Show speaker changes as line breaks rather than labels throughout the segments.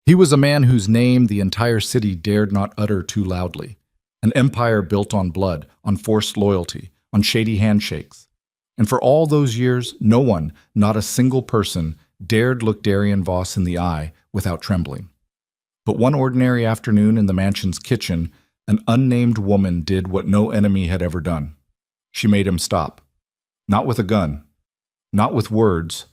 He was a man whose name the entire city dared not utter too loudly. An empire built on blood, on forced loyalty, on shady handshakes. And for all those years, no one, not a single person, dared look Darian Voss in the eye without trembling. But one ordinary afternoon in the mansion's kitchen, an unnamed woman did what no enemy had ever done. She made him stop. Not with a gun, not with words,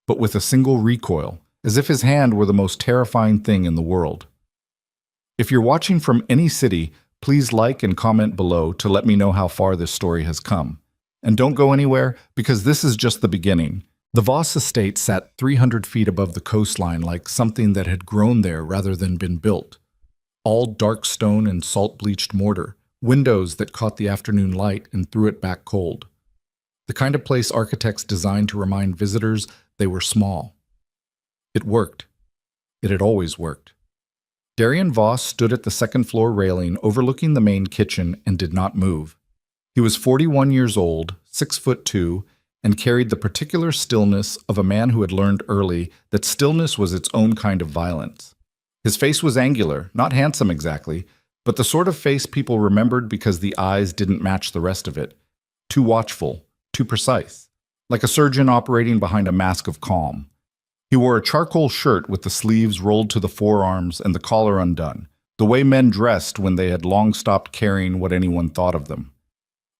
but with a single recoil, as if his hand were the most terrifying thing in the world. If you're watching from any city, please like and comment below to let me know how far this story has come. And don't go anywhere, because this is just the beginning. The Voss estate sat 300 feet above the coastline like something that had grown there rather than been built. All dark stone and salt-bleached mortar, windows that caught the afternoon light and threw it back cold. The kind of place architects designed to remind visitors they were small. It worked. It had always worked. Darian Voss stood at the second-floor railing overlooking the main kitchen and did not move. He was 41 years old, 6'2", and carried the particular stillness of a man who had learned early that stillness was its own kind of violence. His face was angular, not handsome exactly, but the sort of face people remembered because the eyes didn't match the rest of it. Too watchful, too precise, like a surgeon operating behind a mask of calm. He wore a charcoal shirt with the sleeves rolled to the forearms and the collar undone, the way men dressed when they had long stopped caring what anyone thought of them.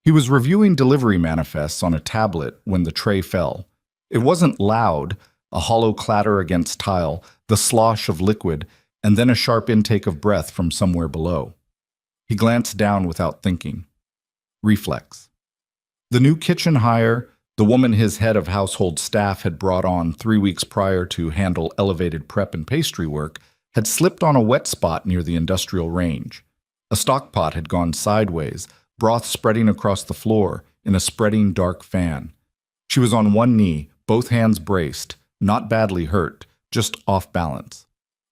He was reviewing delivery manifests on a tablet when the tray fell. It wasn't loud, a hollow clatter against tile, the slosh of liquid, and then a sharp intake of breath from somewhere below. He glanced down without thinking. Reflex. The new kitchen hire, the woman his head of household staff had brought on 3 weeks prior to handle elevated prep and pastry work, had slipped on a wet spot near the industrial range. A stock pot had gone sideways, broth spreading across the floor in a spreading dark fan. She was on one knee, both hands braced, not badly hurt, just off balance.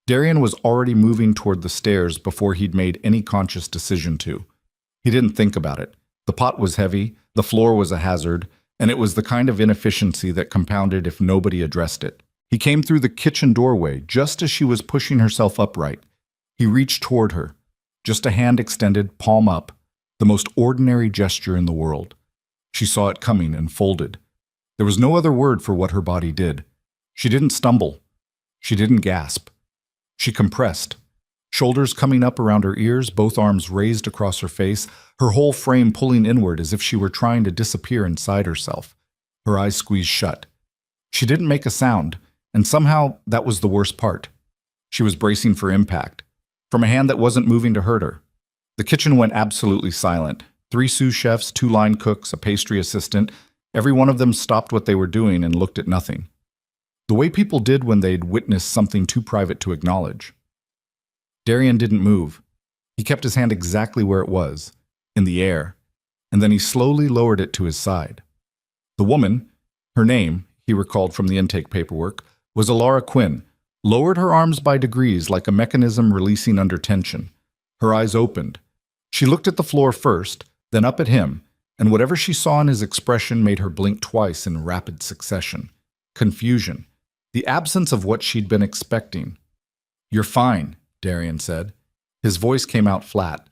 Darian was already moving toward the stairs before he'd made any conscious decision to. He didn't think about it. The pot was heavy, the floor was a hazard, and it was the kind of inefficiency that compounded if nobody addressed it. He came through the kitchen doorway just as she was pushing herself upright. He reached toward her, just a hand extended, palm up, the most ordinary gesture in the world. She saw it coming and folded. There was no other word for what her body did. She didn't stumble. She didn't gasp. She compressed, shoulders coming up around her ears, both arms raised across her face, her whole frame pulling inward as if she were trying to disappear inside herself. Her eyes squeezed shut. She didn't make a sound, and somehow that was the worst part. She was bracing for impact, from a hand that wasn't moving to hurt her. The kitchen went absolutely silent. 3 sous chefs, 2 line cooks, a pastry assistant. Every one of them stopped what they were doing and looked at nothing. The way people did when they'd witnessed something too private to acknowledge. Darian didn't move. He kept his hand exactly where it was, in the air, and then he slowly lowered it to his side. The woman, her name, he recalled from the intake paperwork, was Alara Quinn, lowered her arms by degrees like a mechanism releasing under tension. Her eyes opened. She looked at the floor first, then up at him, and whatever she saw in his expression made her blink twice in rapid succession. Confusion. The absence of what she'd been expecting. "You're fine," Darian said. His voice came out flat.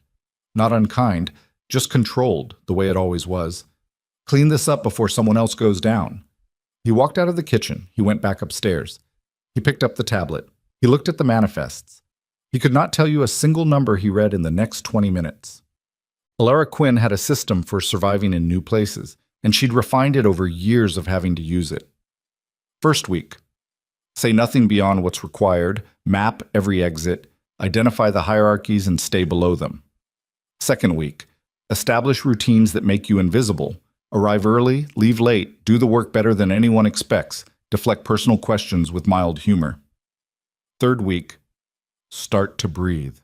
Not unkind, just controlled, the way it always was. "Clean this up before someone else goes down." He walked out of the kitchen. He went back upstairs. He picked up the tablet. He looked at the manifests. He could not tell you a single number he read in the next 20 minutes. Alara Quinn had a system for surviving in new places, and she'd refined it over years of having to use it. First week. Say nothing beyond what's required, map every exit, identify the hierarchies and stay below them. Second week. Establish routines that make you invisible. Arrive early, leave late, do the work better than anyone expects, deflect personal questions with mild humor. Third week. Start to breathe.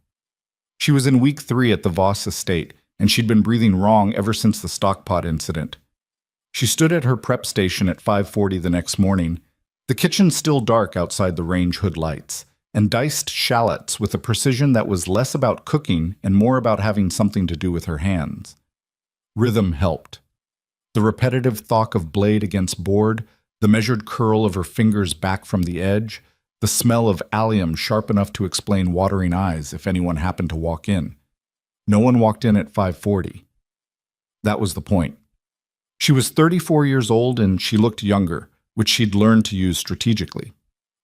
She was in week 3 at the Voss estate, and she'd been breathing wrong ever since the stockpot incident. She stood at her prep station at 5:40 the next morning, the kitchen still dark outside the range hood lights, and diced shallots with a precision that was less about cooking and more about having something to do with her hands. Rhythm helped. The repetitive thwack of blade against board, the measured curl of her fingers back from the edge, the the smell of allium sharp enough to explain watering eyes if anyone happened to walk in. No one walked in at 5:40. That was the point. She was 34 years old and she looked younger, which she'd learned to use strategically.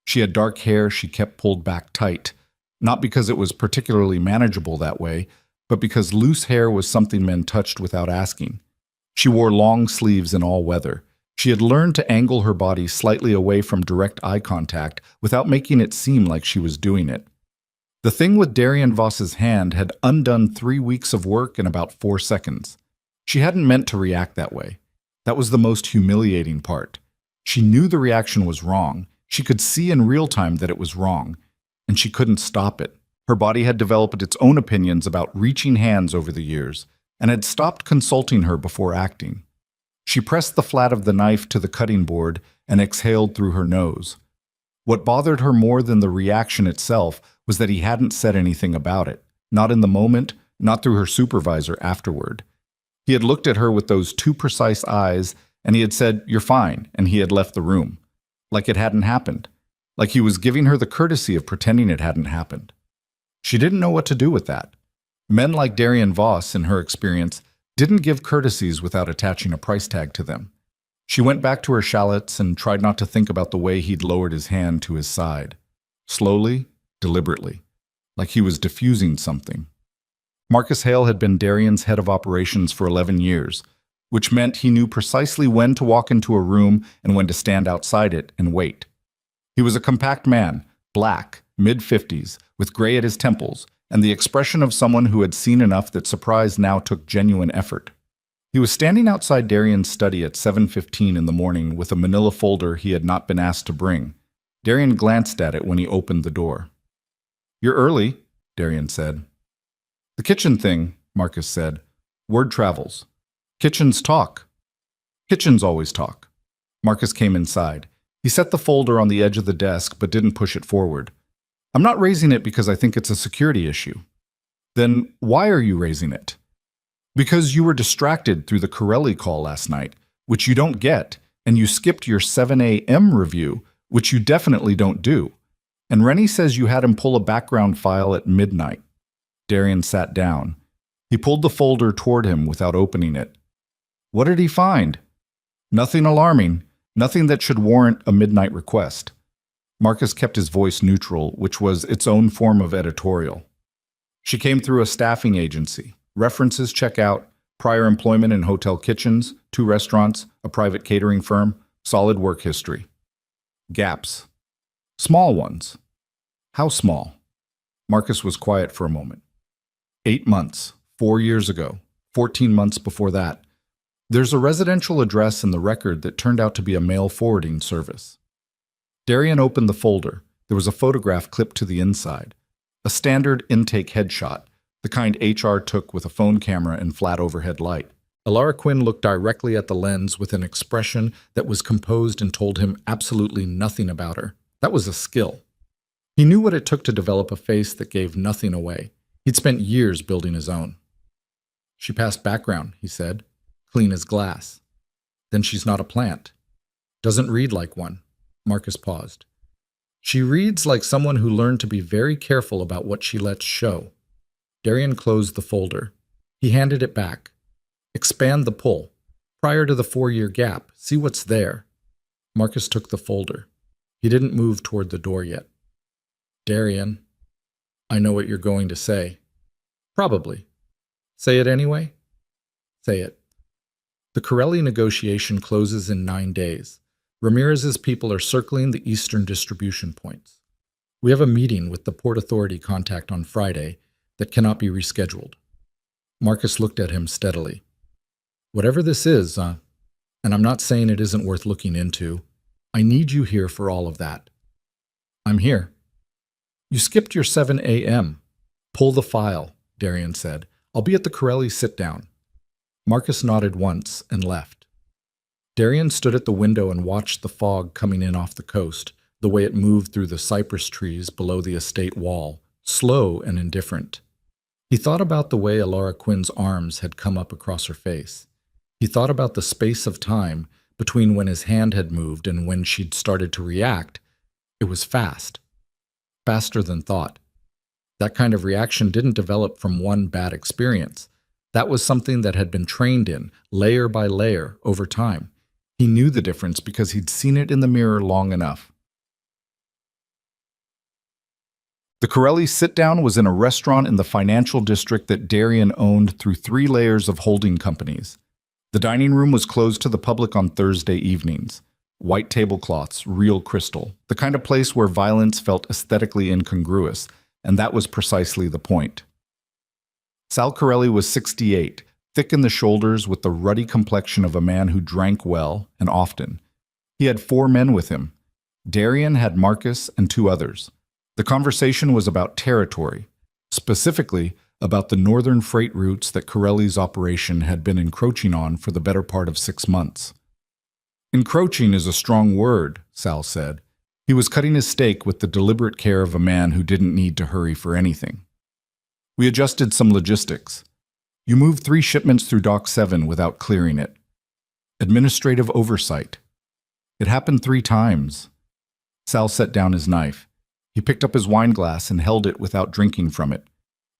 She had dark hair she kept pulled back tight, not because it was particularly manageable that way, but because loose hair was something men touched without asking. She wore long sleeves in all weather. She had learned to angle her body slightly away from direct eye contact without making it seem like she was doing it. The thing with Darian Voss's hand had undone 3 weeks of work in about 4 seconds. She hadn't meant to react that way. That was the most humiliating part. She knew the reaction was wrong. She could see in real time that it was wrong, and she couldn't stop it. Her body had developed its own opinions about reaching hands over the years, and had stopped consulting her before acting. She pressed the flat of the knife to the cutting board and exhaled through her nose. What bothered her more than the reaction itself was that he hadn't said anything about it, not in the moment, not through her supervisor afterward. He had looked at her with those too precise eyes, and he had said, "You're fine," and he had left the room. Like it hadn't happened. Like he was giving her the courtesy of pretending it hadn't happened. She didn't know what to do with that. Men like Darian Voss, in her experience, didn't give courtesies without attaching a price tag to them. She went back to her shallots and tried not to think about the way he'd lowered his hand to his side. Slowly, deliberately, like he was diffusing something. Marcus Hale had been Darian's head of operations for 11 years, which meant he knew precisely when to walk into a room and when to stand outside it and wait. He was a compact man, black, mid-50s, with gray at his temples, and the expression of someone who had seen enough that surprise now took genuine effort. He was standing outside Darian's study at 7:15 in the morning with a manila folder he had not been asked to bring. Darian glanced at it when he opened the door. "You're early," Darian said. "The kitchen thing," Marcus said. "Word travels. Kitchens talk." "Kitchens always talk." Marcus came inside. He set the folder on the edge of the desk but didn't push it forward. "I'm not raising it because I think it's a security issue." "Then why are you raising it?" "Because you were distracted through the Corelli call last night, which you don't get, and you skipped your 7 a.m. review, which you definitely don't do. And Rennie says you had him pull a background file at midnight." Darian sat down. He pulled the folder toward him without opening it. "What did he find?" "Nothing alarming. Nothing that should warrant a midnight request." Marcus kept his voice neutral, which was its own form of editorial. "She came through a staffing agency. References check out. Prior employment in hotel kitchens, 2 restaurants, a private catering firm, solid work history. Gaps. Small ones." "How small?" Marcus was quiet for a moment. 8 months, 4 years ago, 14 months before that. There's a residential address in the record that turned out to be a mail forwarding service." Darian opened the folder. There was a photograph clipped to the inside. A standard intake headshot, the kind HR took with a phone camera and flat overhead light. Alara Quinn looked directly at the lens with an expression that was composed and told him absolutely nothing about her. That was a skill. He knew what it took to develop a face that gave nothing away. He'd spent years building his own. "She passed background," he said. "Clean as glass." "Then she's not a plant." "Doesn't read like one." Marcus paused. "She reads like someone who learned to be very careful about what she lets show." Darian closed the folder. He handed it back. "Expand the pull. Prior to the 4-year gap, see what's there." Marcus took the folder. He didn't move toward the door yet. "Darian, I know what you're going to say." "Probably." "Say it anyway?" "Say it." "The Corelli negotiation closes in 9 days. Ramirez's people are circling the eastern distribution points. We have a meeting with the Port Authority contact on Friday that cannot be rescheduled." Marcus looked at him steadily. "Whatever this is, and I'm not saying it isn't worth looking into, I need you here for all of that." "I'm here." "You skipped your 7 a.m. Pull the file," Darian said. "I'll be at the Corelli sit-down." Marcus nodded once and left. Darian stood at the window and watched the fog coming in off the coast, the way it moved through the cypress trees below the estate wall, slow and indifferent. He thought about the way Alara Quinn's arms had come up across her face. He thought about the space of time between when his hand had moved and when she'd started to react. It was fast. faster than thought. That kind of reaction didn't develop from one bad experience. That was something that had been trained in, layer by layer, over time. He knew the difference because he'd seen it in the mirror long enough. The Corelli sit-down was in a restaurant in the financial district that Darian owned through 3 layers of holding companies. The dining room was closed to the public on Thursday evenings. White tablecloths, real crystal, the kind of place where violence felt aesthetically incongruous, and that was precisely the point. Sal Corelli was 68, thick in the shoulders with the ruddy complexion of a man who drank well and often. He had 4 men with him. Darian had Marcus and 2 others. The conversation was about territory, specifically about the northern freight routes that Corelli's operation had been encroaching on for the better part of 6 months. Encroaching is a strong word, Sal said. He was cutting his steak with the deliberate care of a man who didn't need to hurry for anything. We adjusted some logistics. You moved 3 shipments through Dock 7 without clearing it. Administrative oversight. It happened 3 times. Sal set down his knife. He picked up his wine glass and held it without drinking from it.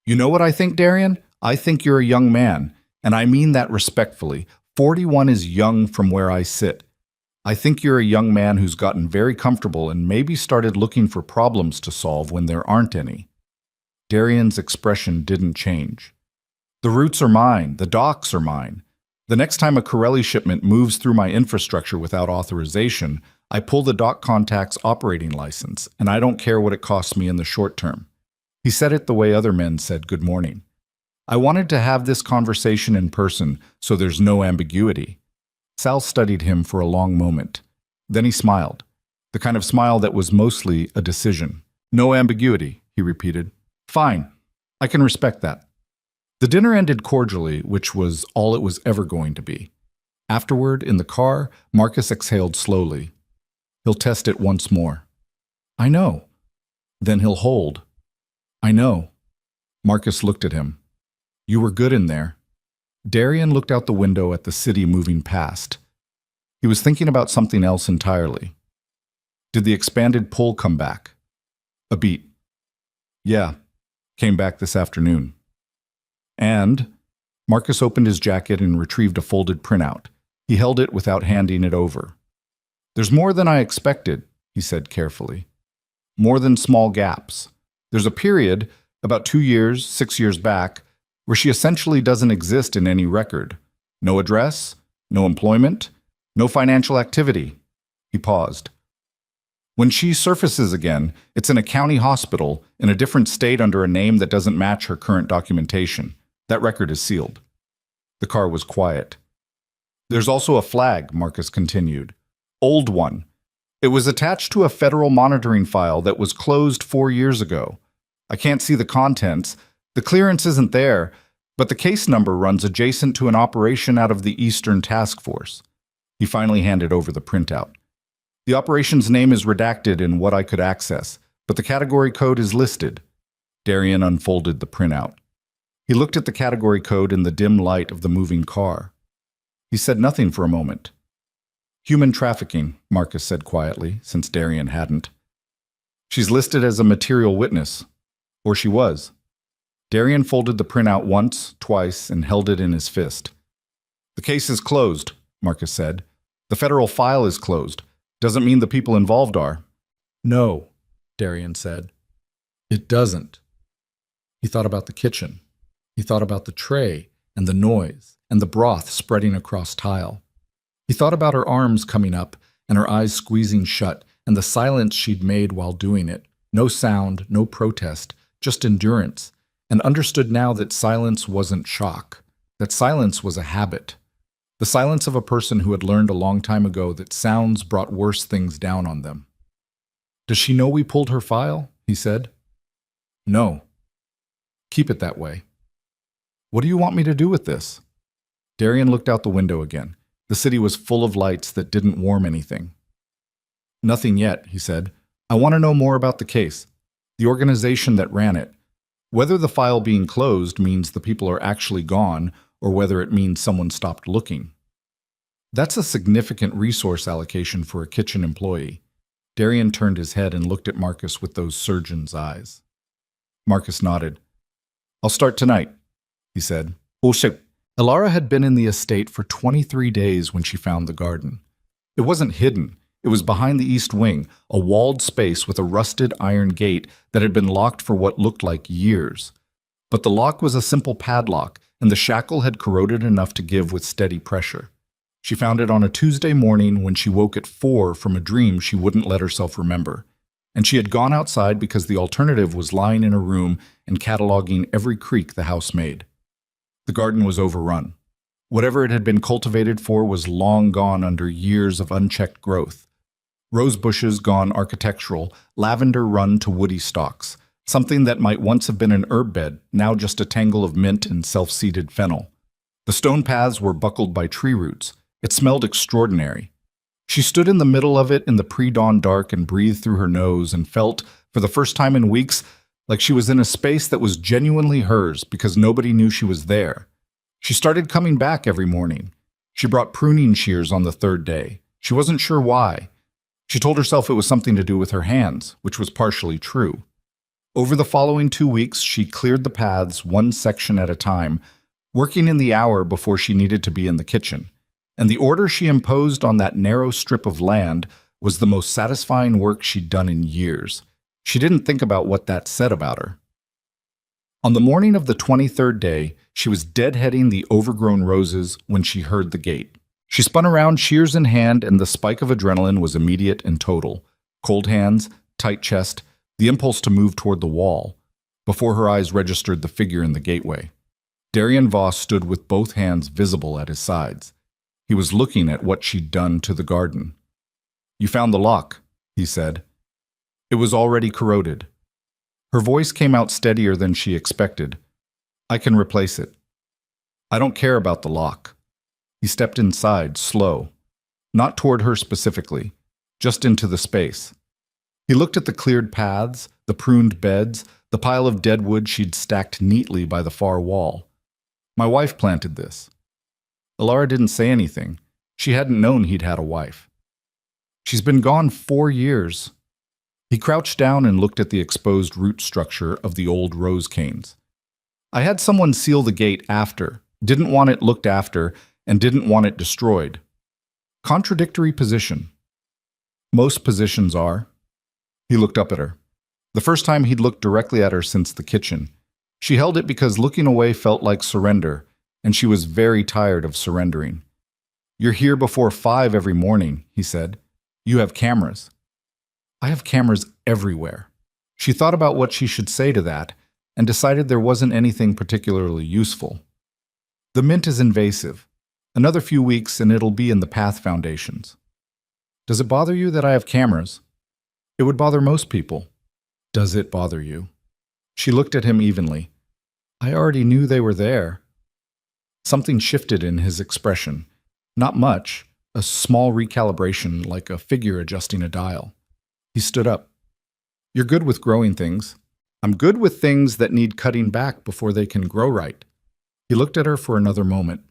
You know what I think, Darian? I think you're a young man, and I mean that respectfully. 41 is young from where I sit. I think you're a young man who's gotten very comfortable and maybe started looking for problems to solve when there aren't any. Darian's expression didn't change. The routes are mine. The docks are mine. The next time a Corelli shipment moves through my infrastructure without authorization, I pull the dock contact's operating license, and I don't care what it costs me in the short term. He said it the way other men said good morning. I wanted to have this conversation in person so there's no ambiguity. Sal studied him for a long moment. Then he smiled, the kind of smile that was mostly a decision. No ambiguity, he repeated. Fine, I can respect that. The dinner ended cordially, which was all it was ever going to be. Afterward, in the car, Marcus exhaled slowly. He'll test it once more. I know. Then he'll hold. I know. Marcus looked at him. You were good in there. Darian looked out the window at the city moving past. He was thinking about something else entirely. Did the expanded pull come back? A beat. Yeah, came back this afternoon. And Marcus opened his jacket and retrieved a folded printout. He held it without handing it over. There's more than I expected, he said carefully. More than small gaps. There's a period, about 2 years, 6 years back, where she essentially doesn't exist in any record. No address, no employment, no financial activity. He paused. When she surfaces again, it's in a county hospital, in a different state under a name that doesn't match her current documentation. That record is sealed. The car was quiet. There's also a flag, Marcus continued. Old one. It was attached to a federal monitoring file that was closed 4 years ago. I can't see the contents. The clearance isn't there, but the case number runs adjacent to an operation out of the Eastern Task Force. He finally handed over the printout. The operation's name is redacted in what I could access, but the category code is listed. Darian unfolded the printout. He looked at the category code in the dim light of the moving car. He said nothing for a moment. Human trafficking, Marcus said quietly, since Darian hadn't. She's listed as a material witness. Or she was. Darian folded the printout once, twice, and held it in his fist. The case is closed, Marcus said. The federal file is closed. Doesn't mean the people involved are. No, Darian said. It doesn't. He thought about the kitchen. He thought about the tray and the noise and the broth spreading across tile. He thought about her arms coming up and her eyes squeezing shut and the silence she'd made while doing it. No sound, no protest, just endurance, and understood now that silence wasn't shock, that silence was a habit. The silence of a person who had learned a long time ago that sounds brought worse things down on them. Does she know we pulled her file? He said. No. Keep it that way. What do you want me to do with this? Darian looked out the window again. The city was full of lights that didn't warm anything. Nothing yet, he said. I want to know more about the case, the organization that ran it, whether the file being closed means the people are actually gone or whether it means someone stopped looking. That's a significant resource allocation for a kitchen employee. Darian turned his head and looked at Marcus with those surgeon's eyes. Marcus nodded. "I'll start tonight," he said. "Oh, shit." Elara had been in the estate for 23 days when she found the garden. It wasn't hidden. It was behind the east wing, a walled space with a rusted iron gate that had been locked for what looked like years. But the lock was a simple padlock, and the shackle had corroded enough to give with steady pressure. She found it on a Tuesday morning when she woke at 4 from a dream she wouldn't let herself remember. And she had gone outside because the alternative was lying in her room and cataloging every creak the house made. The garden was overrun. Whatever it had been cultivated for was long gone under years of unchecked growth. Rose bushes gone architectural, lavender run to woody stalks, something that might once have been an herb bed, now just a tangle of mint and self-seeded fennel. The stone paths were buckled by tree roots. It smelled extraordinary. She stood in the middle of it in the pre-dawn dark and breathed through her nose and felt, for the first time in weeks, like she was in a space that was genuinely hers because nobody knew she was there. She started coming back every morning. She brought pruning shears on the third day. She wasn't sure why. She told herself it was something to do with her hands, which was partially true. Over the following 2 weeks, she cleared the paths one section at a time, working in the hour before she needed to be in the kitchen. And the order she imposed on that narrow strip of land was the most satisfying work she'd done in years. She didn't think about what that said about her. On the morning of the 23rd day, she was deadheading the overgrown roses when she heard the gate. She spun around, shears in hand, and the spike of adrenaline was immediate and total. Cold hands, tight chest, the impulse to move toward the wall, before her eyes registered the figure in the gateway. Darian Voss stood with both hands visible at his sides. He was looking at what she'd done to the garden. "You found the lock," he said. "It was already corroded." Her voice came out steadier than she expected. "I can replace it." "I don't care about the lock." He stepped inside, slow. Not toward her specifically, just into the space. He looked at the cleared paths, the pruned beds, the pile of dead wood she'd stacked neatly by the far wall. "My wife planted this." Elara didn't say anything. She hadn't known he'd had a wife. "She's been gone 4 years." He crouched down and looked at the exposed root structure of the old rose canes. "I had someone seal the gate after, didn't want it looked after, and didn't want it destroyed." Contradictory position. Most positions are. He looked up at her. The first time he'd looked directly at her since the kitchen. She held it because looking away felt like surrender, and she was very tired of surrendering. "You're here before 5 every morning," he said. "You have cameras." "I have cameras everywhere." She thought about what she should say to that, and decided there wasn't anything particularly useful. "The mint is invasive. Another few weeks and it'll be in the path foundations." "Does it bother you that I have cameras?" "It would bother most people." "Does it bother you?" She looked at him evenly. "I already knew they were there." Something shifted in his expression. Not much, a small recalibration like a figure adjusting a dial. He stood up. "You're good with growing things. I'm good with things that need cutting back before they can grow right." He looked at her for another moment.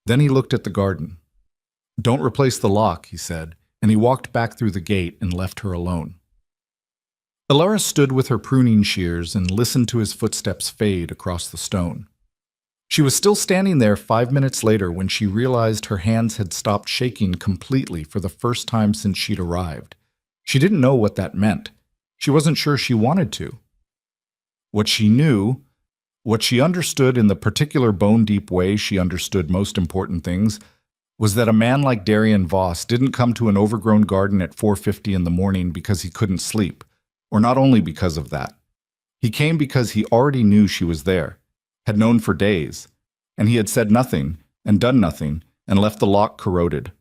Then he looked at the garden. "Don't replace the lock," he said, and he walked back through the gate and left her alone. Elara stood with her pruning shears and listened to his footsteps fade across the stone. She was still standing there 5 minutes later when she realized her hands had stopped shaking completely for the first time since she'd arrived. She didn't know what that meant. She wasn't sure she wanted to. What she knew, what she understood in the particular bone-deep way she understood most important things, was that a man like Darian Voss didn't come to an overgrown garden at 4:50 in the morning because he couldn't sleep, or not only because of that. He came because he already knew she was there, had known for days, and he had said nothing and done nothing and left the lock corroded.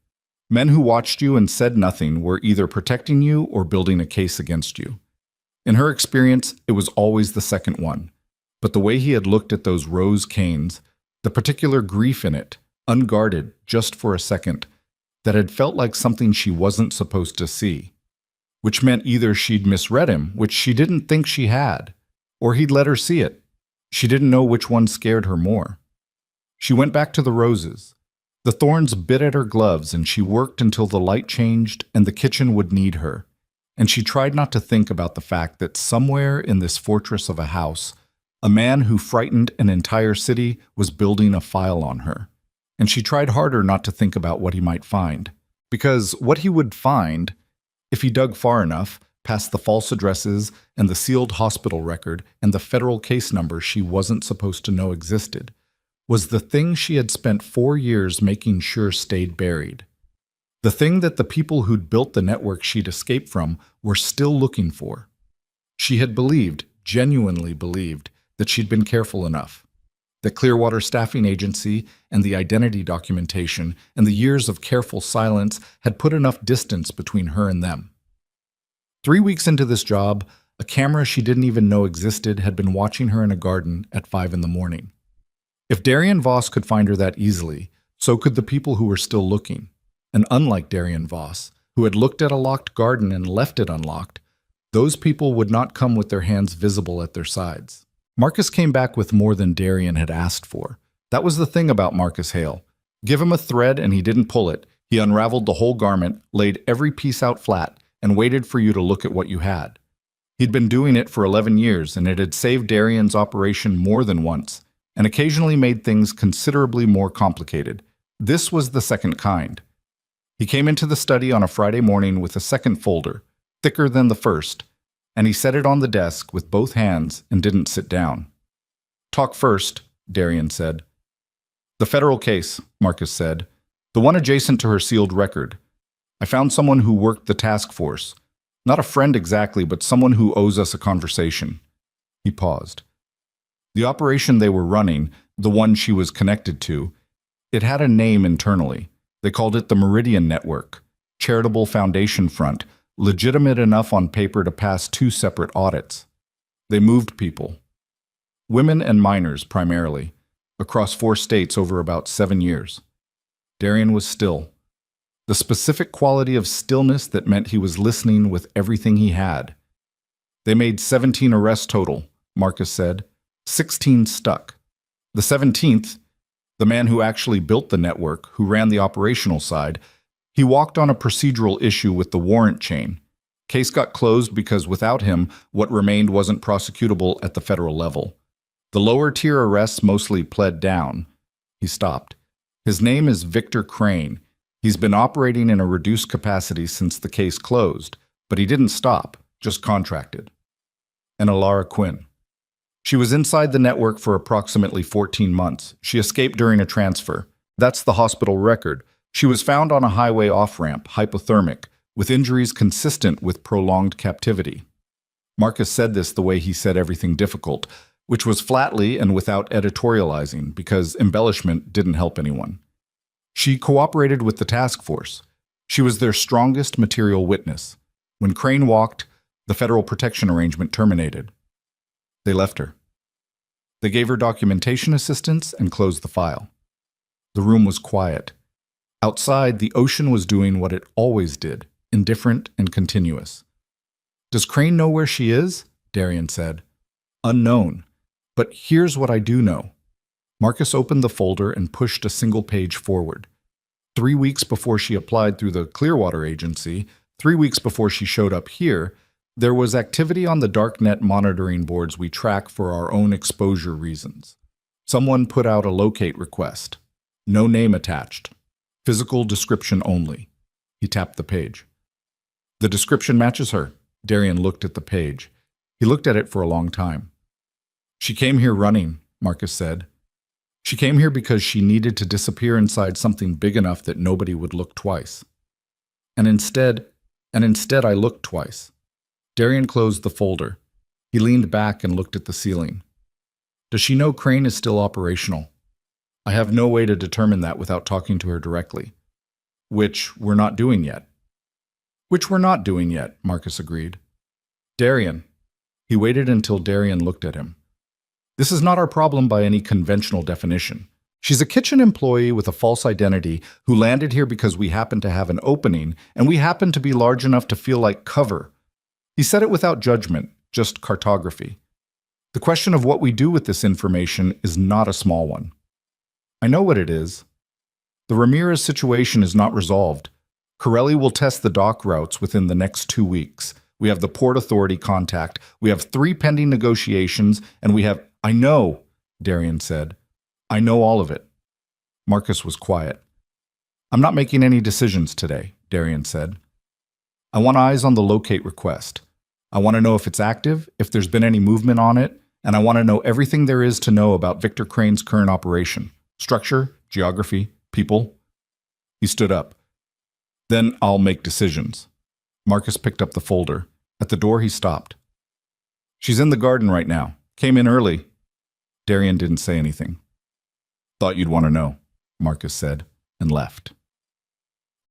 Men who watched you and said nothing were either protecting you or building a case against you. In her experience, it was always the second one. But the way he had looked at those rose canes, the particular grief in it, unguarded just for a second, that had felt like something she wasn't supposed to see. Which meant either she'd misread him, which she didn't think she had, or he'd let her see it. She didn't know which one scared her more. She went back to the roses. The thorns bit at her gloves and she worked until the light changed and the kitchen would need her. and she tried not to think about the fact that somewhere in this fortress of a house, a man who frightened an entire city was building a file on her. And she tried harder not to think about what he might find. Because what he would find, if he dug far enough, past the false addresses and the sealed hospital record and the federal case number she wasn't supposed to know existed, was the thing she had spent 4 years making sure stayed buried. The thing that the people who'd built the network she'd escaped from were still looking for. She had believed, genuinely believed, that she'd been careful enough. The Clearwater staffing agency and the identity documentation and the years of careful silence had put enough distance between her and them. 3 weeks into this job, a camera she didn't even know existed had been watching her in a garden at 5 in the morning. If Darian Voss could find her that easily, so could the people who were still looking. And unlike Darian Voss, who had looked at a locked garden and left it unlocked, those people would not come with their hands visible at their sides. Marcus came back with more than Darian had asked for. That was the thing about Marcus Hale. Give him a thread and he didn't pull it. He unraveled the whole garment, laid every piece out flat, and waited for you to look at what you had. He'd been doing it for 11 years, and it had saved Darian's operation more than once, and occasionally made things considerably more complicated. This was the second kind. He came into the study on a Friday morning with a second folder, thicker than the first, and he set it on the desk with both hands and didn't sit down. "Talk first," Darian said. "The federal case," Marcus said. "The one adjacent to her sealed record. I found someone who worked the task force. Not a friend exactly, but someone who owes us a conversation." He paused. The operation they were running, the one she was connected to, it had a name internally. They called it the Meridian Network, Charitable Foundation Front, legitimate enough on paper to pass 2 separate audits. They moved people, women and minors primarily, across 4 states over about 7 years. Darian was still. The specific quality of stillness that meant he was listening with everything he had. They made 17 arrests total, Marcus said. 16 stuck. The 17th, the man who actually built the network, who ran the operational side, he walked on a procedural issue with the warrant chain. Case got closed because without him, what remained wasn't prosecutable at the federal level. The lower tier arrests mostly pled down. He stopped. His name is Victor Crane. He's been operating in a reduced capacity since the case closed, but he didn't stop, just contracted. And Alara Quinn. She was inside the network for approximately 14 months. She escaped during a transfer. That's the hospital record. She was found on a highway off-ramp, hypothermic, with injuries consistent with prolonged captivity. Marcus said this the way he said everything difficult, which was flatly and without editorializing, because embellishment didn't help anyone. She cooperated with the task force. She was their strongest material witness. When Crane walked, the federal protection arrangement terminated. They left her. They gave her documentation assistance and closed the file. The room was quiet. Outside, the ocean was doing what it always did, indifferent and continuous. "Does Crane know where she is?" Darian said. "Unknown. But here's what I do know." Marcus opened the folder and pushed a single page forward. 3 weeks before she applied through the Clearwater agency, 3 weeks before she showed up here, there was activity on the darknet monitoring boards we track for our own exposure reasons. Someone put out a locate request. No name attached. Physical description only. He tapped the page. "The description matches her." Darian looked at the page. He looked at it for a long time. "She came here running," Marcus said. "She came here because she needed to disappear inside something big enough that nobody would look twice. And instead I looked twice." Darian closed the folder. He leaned back and looked at the ceiling. "Does she know Crane is still operational?" "I have no way to determine that without talking to her directly." "Which we're not doing yet." "Which we're not doing yet," Marcus agreed. "Darian." He waited until Darian looked at him. "This is not our problem by any conventional definition. She's a kitchen employee with a false identity who landed here because we happen to have an opening, and we happen to be large enough to feel like cover." He said it without judgment, just cartography. "The question of what we do with this information is not a small one." "I know what it is. The Ramirez situation is not resolved. Corelli will test the dock routes within the next 2 weeks. We have the Port Authority contact. We have 3 pending negotiations, and we have— I know, Darian said. I know all of it. Marcus was quiet. I'm not making any decisions today, Darian said. I want eyes on the locate request. I want to know if it's active, if there's been any movement on it, and I want to know everything there is to know about Victor Crane's current operation. Structure, geography, people. He stood up. Then I'll make decisions. Marcus picked up the folder. At the door, he stopped. She's in the garden right now. Came in early. Darian didn't say anything. Thought you'd want to know, Marcus said, and left.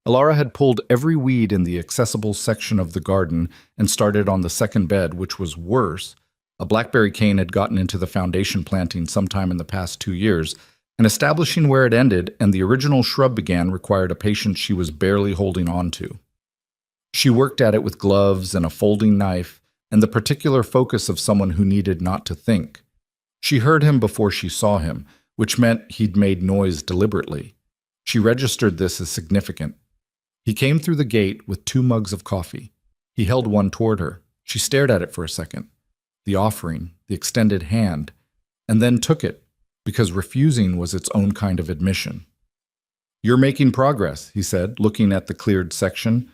Alara had pulled every weed in the accessible section of the garden and started on the second bed, which was worse. A blackberry cane had gotten into the foundation planting sometime in the past 2 years, and establishing where it ended and the original shrub began required a patience she was barely holding on to. She worked at it with gloves and a folding knife and the particular focus of someone who needed not to think. She heard him before she saw him, which meant he'd made noise deliberately. She registered this as significant. He came through the gate with 2 mugs of coffee. He held one toward her. She stared at it for a second. The offering, the extended hand, and then took it, because refusing was its own kind of admission. You're making progress, he said, looking at the cleared section.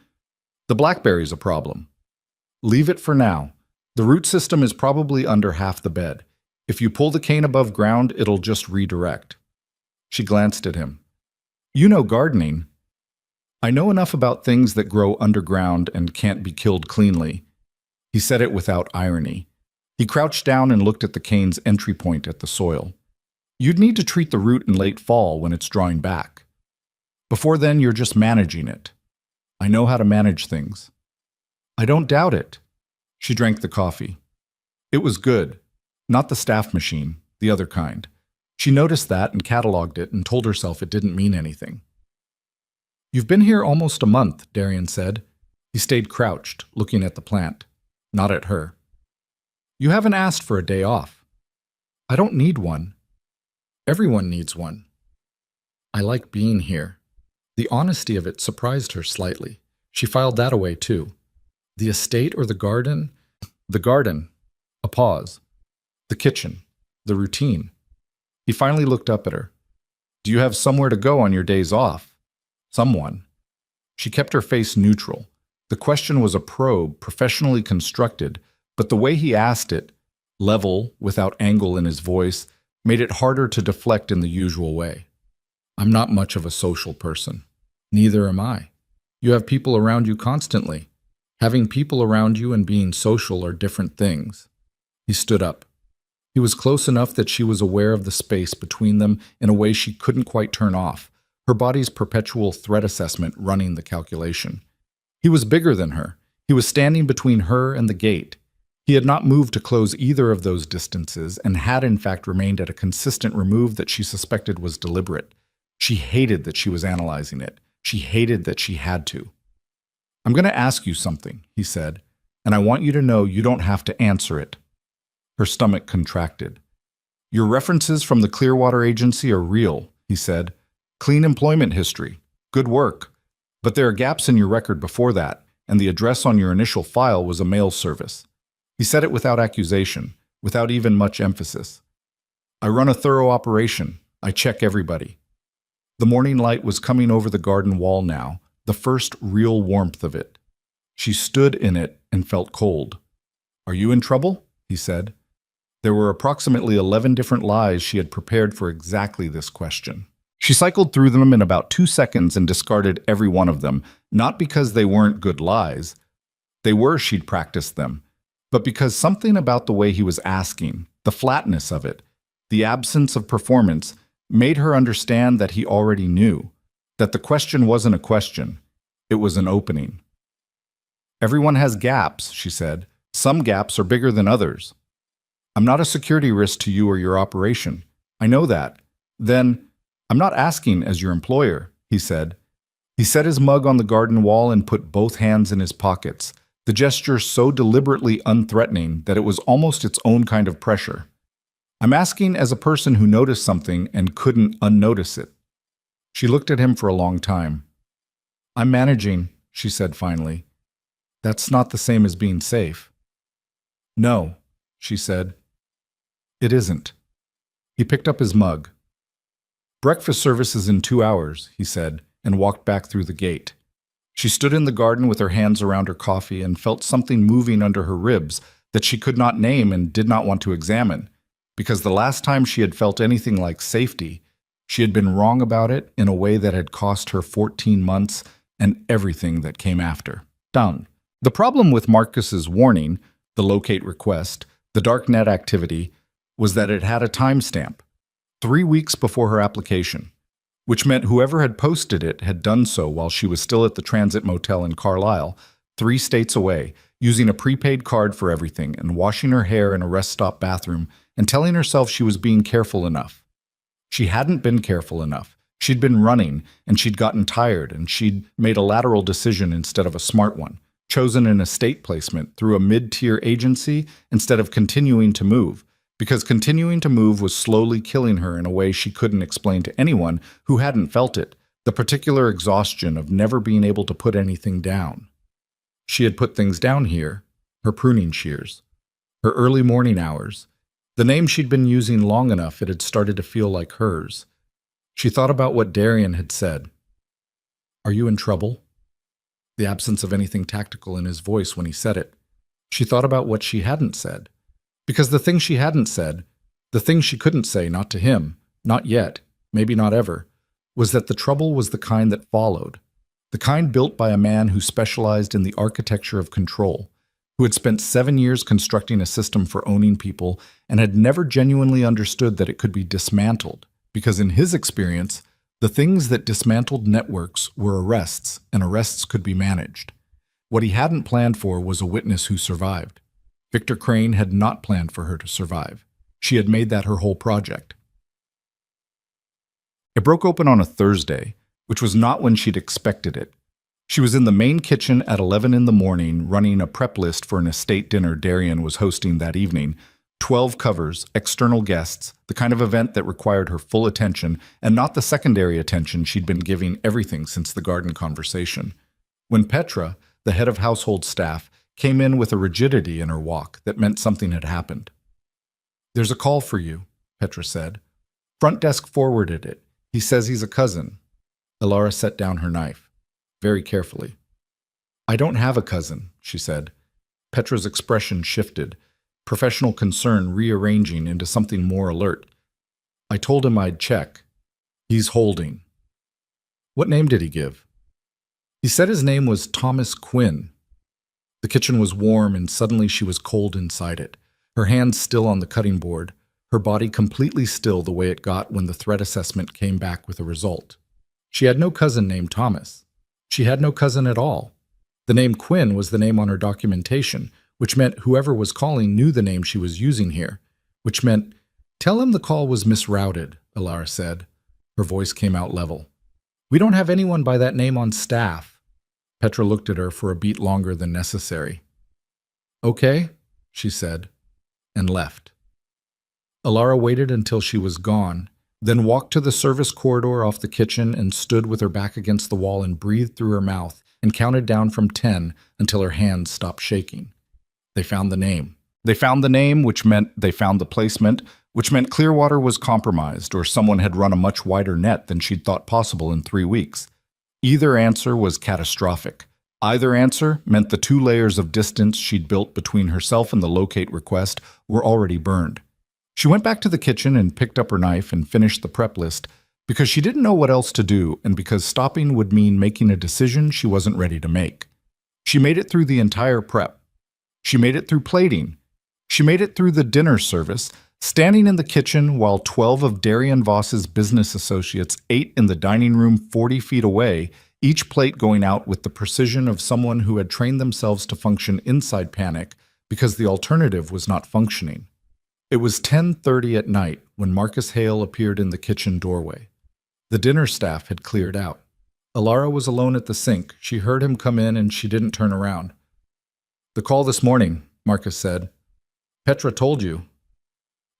The blackberry's a problem. Leave it for now. The root system is probably under half the bed. If you pull the cane above ground, it'll just redirect. She glanced at him. You know gardening. I know enough about things that grow underground and can't be killed cleanly. He said it without irony. He crouched down and looked at the cane's entry point at the soil. You'd need to treat the root in late fall when it's drawing back. Before then, you're just managing it. I know how to manage things. I don't doubt it. She drank the coffee. It was good. Not the staff machine, the other kind. She noticed that and cataloged it and told herself it didn't mean anything. You've been here almost a month, Darian said. He stayed crouched, looking at the plant, not at her. You haven't asked for a day off. I don't need one. Everyone needs one. I like being here. The honesty of it surprised her slightly. She filed that away too. The estate or the garden? The garden. A pause. The kitchen. The routine. He finally looked up at her. Do you have somewhere to go on your days off? Someone. She kept her face neutral. The question was a probe, professionally constructed, but the way he asked it, level, without angle in his voice, made it harder to deflect in the usual way. I'm not much of a social person. Neither am I. You have people around you constantly. Having people around you and being social are different things. He stood up. He was close enough that she was aware of the space between them in a way she couldn't quite turn off, her body's perpetual threat assessment running the calculation. He was bigger than her. He was standing between her and the gate. He had not moved to close either of those distances and had in fact remained at a consistent remove that she suspected was deliberate. She hated that she was analyzing it. She hated that she had to. I'm going to ask you something, he said, and I want you to know you don't have to answer it. Her stomach contracted. Your references from the Clearwater Agency are real, he said. Clean employment history. Good work. But there are gaps in your record before that, and the address on your initial file was a mail service. He said it without accusation, without even much emphasis. I run a thorough operation. I check everybody. The morning light was coming over the garden wall now, the first real warmth of it. She stood in it and felt cold. Are you in trouble? He said. There were approximately 11 different lies she had prepared for exactly this question. She cycled through them in about 2 seconds and discarded every one of them, not because they weren't good lies. They were, she'd practiced them, but because something about the way he was asking, the flatness of it, the absence of performance, made her understand that he already knew, that the question wasn't a question, it was an opening. Everyone has gaps, she said. Some gaps are bigger than others. I'm not a security risk to you or your operation. I know that. Then, I'm not asking as your employer, he said. He set his mug on the garden wall and put both hands in his pockets, the gesture so deliberately unthreatening that it was almost its own kind of pressure. I'm asking as a person who noticed something and couldn't unnotice it. She looked at him for a long time. I'm managing, she said finally. That's not the same as being safe. No, she said. It isn't. He picked up his mug. Breakfast service is in 2 hours, he said, and walked back through the gate. She stood in the garden with her hands around her coffee and felt something moving under her ribs that she could not name and did not want to examine, because the last time she had felt anything like safety, she had been wrong about it in a way that had cost her 14 months and everything that came after. Done. The problem with Marcus's warning, the locate request, the darknet activity, was that it had a timestamp, 3 weeks before her application, which meant whoever had posted it had done so while she was still at the Transit Motel in Carlisle, 3 states away, using a prepaid card for everything and washing her hair in a rest stop bathroom and telling herself she was being careful enough. She hadn't been careful enough. She'd been running, and she'd gotten tired, and she'd made a lateral decision instead of a smart one, chosen an estate placement through a mid-tier agency instead of continuing to move, because continuing to move was slowly killing her in a way she couldn't explain to anyone who hadn't felt it, the particular exhaustion of never being able to put anything down. She had put things down here, her pruning shears, her early morning hours, the name she'd been using long enough it had started to feel like hers. She thought about what Darian had said. "Are you in trouble?" The absence of anything tactical in his voice when he said it. She thought about what she hadn't said. Because the thing she hadn't said, the thing she couldn't say, not to him, not yet, maybe not ever, was that the trouble was the kind that followed, the kind built by a man who specialized in the architecture of control, who had spent 7 years constructing a system for owning people and had never genuinely understood that it could be dismantled, because in his experience, the things that dismantled networks were arrests, and arrests could be managed. What he hadn't planned for was a witness who survived. Victor Crane had not planned for her to survive. She had made that her whole project. It broke open on a Thursday, which was not when she'd expected it. She was in the main kitchen at 11 in the morning, running a prep list for an estate dinner Darian was hosting that evening. 12 covers, external guests, the kind of event that required her full attention, and not the secondary attention she'd been giving everything since the garden conversation. When Petra, the head of household staff, came in with a rigidity in her walk that meant something had happened. "There's a call for you," Petra said. "Front desk forwarded it. He says he's a cousin." Elara set down her knife, very carefully. "I don't have a cousin," she said. Petra's expression shifted, professional concern rearranging into something more alert. "I told him I'd check. He's holding." "What name did he give?" "He said his name was Thomas Quinn." The kitchen was warm, and suddenly she was cold inside it, her hands still on the cutting board, her body completely still the way it got when the threat assessment came back with a result. She had no cousin named Thomas. She had no cousin at all. The name Quinn was the name on her documentation, which meant whoever was calling knew the name she was using here, which meant, "Tell him the call was misrouted," Elara said. Her voice came out level. "We don't have anyone by that name on staff." Petra looked at her for a beat longer than necessary. "Okay," she said, and left. Elara waited until she was gone, then walked to the service corridor off the kitchen and stood with her back against the wall and breathed through her mouth and counted down from 10 until her hands stopped shaking. They found the name. They found the name, which meant they found the placement, which meant Clearwater was compromised or someone had run a much wider net than she'd thought possible in 3 weeks. Either answer was catastrophic. Either answer meant the 2 layers of distance she'd built between herself and the locate request were already burned. She went back to the kitchen and picked up her knife and finished the prep list because she didn't know what else to do and because stopping would mean making a decision she wasn't ready to make. She made it through the entire prep. She made it through plating. She made it through the dinner service, standing in the kitchen while 12 of Darian Voss's business associates ate in the dining room 40 feet away, each plate going out with the precision of someone who had trained themselves to function inside panic because the alternative was not functioning. It was 10:30 at night when Marcus Hale appeared in the kitchen doorway. The dinner staff had cleared out. Elara was alone at the sink. She heard him come in and she didn't turn around. "The call this morning," Marcus said. "Petra told you."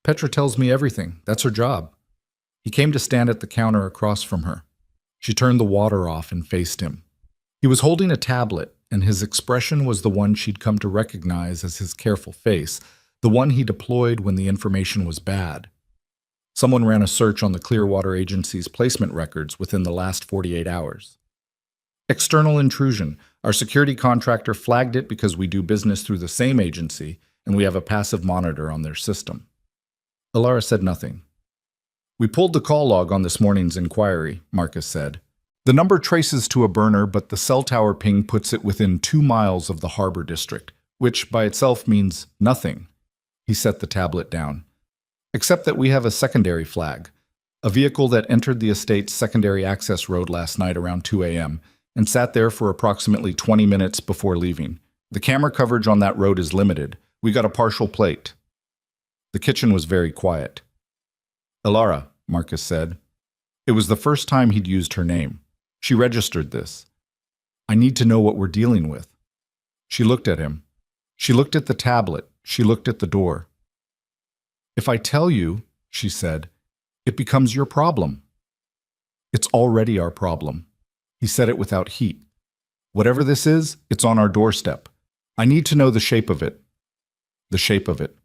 "Petra tells me everything. That's her job." He came to stand at the counter across from her. She turned the water off and faced him. He was holding a tablet, and his expression was the one she'd come to recognize as his careful face, the one he deployed when the information was bad. Someone ran a search on the Clearwater Agency's placement records within the last 48 hours. External intrusion. Our security contractor flagged it because we do business through the same agency, and we have a passive monitor on their system. Alara said nothing. We pulled the call log on this morning's inquiry, Marcus said. The number traces to a burner, but the cell tower ping puts it within 2 miles of the harbor district, which by itself means nothing. He set the tablet down. Except that we have a secondary flag, a vehicle that entered the estate's secondary access road last night around 2 a.m., and sat there for approximately 20 minutes before leaving. The camera coverage on that road is limited. We got a partial plate. The kitchen was very quiet. Alara, Marcus said. It was the first time he'd used her name. She registered this. I need to know what we're dealing with. She looked at him. She looked at the tablet. She looked at the door. If I tell you, she said, it becomes your problem. It's already our problem. He said it without heat. Whatever this is, it's on our doorstep. I need to know the shape of it. The shape of it.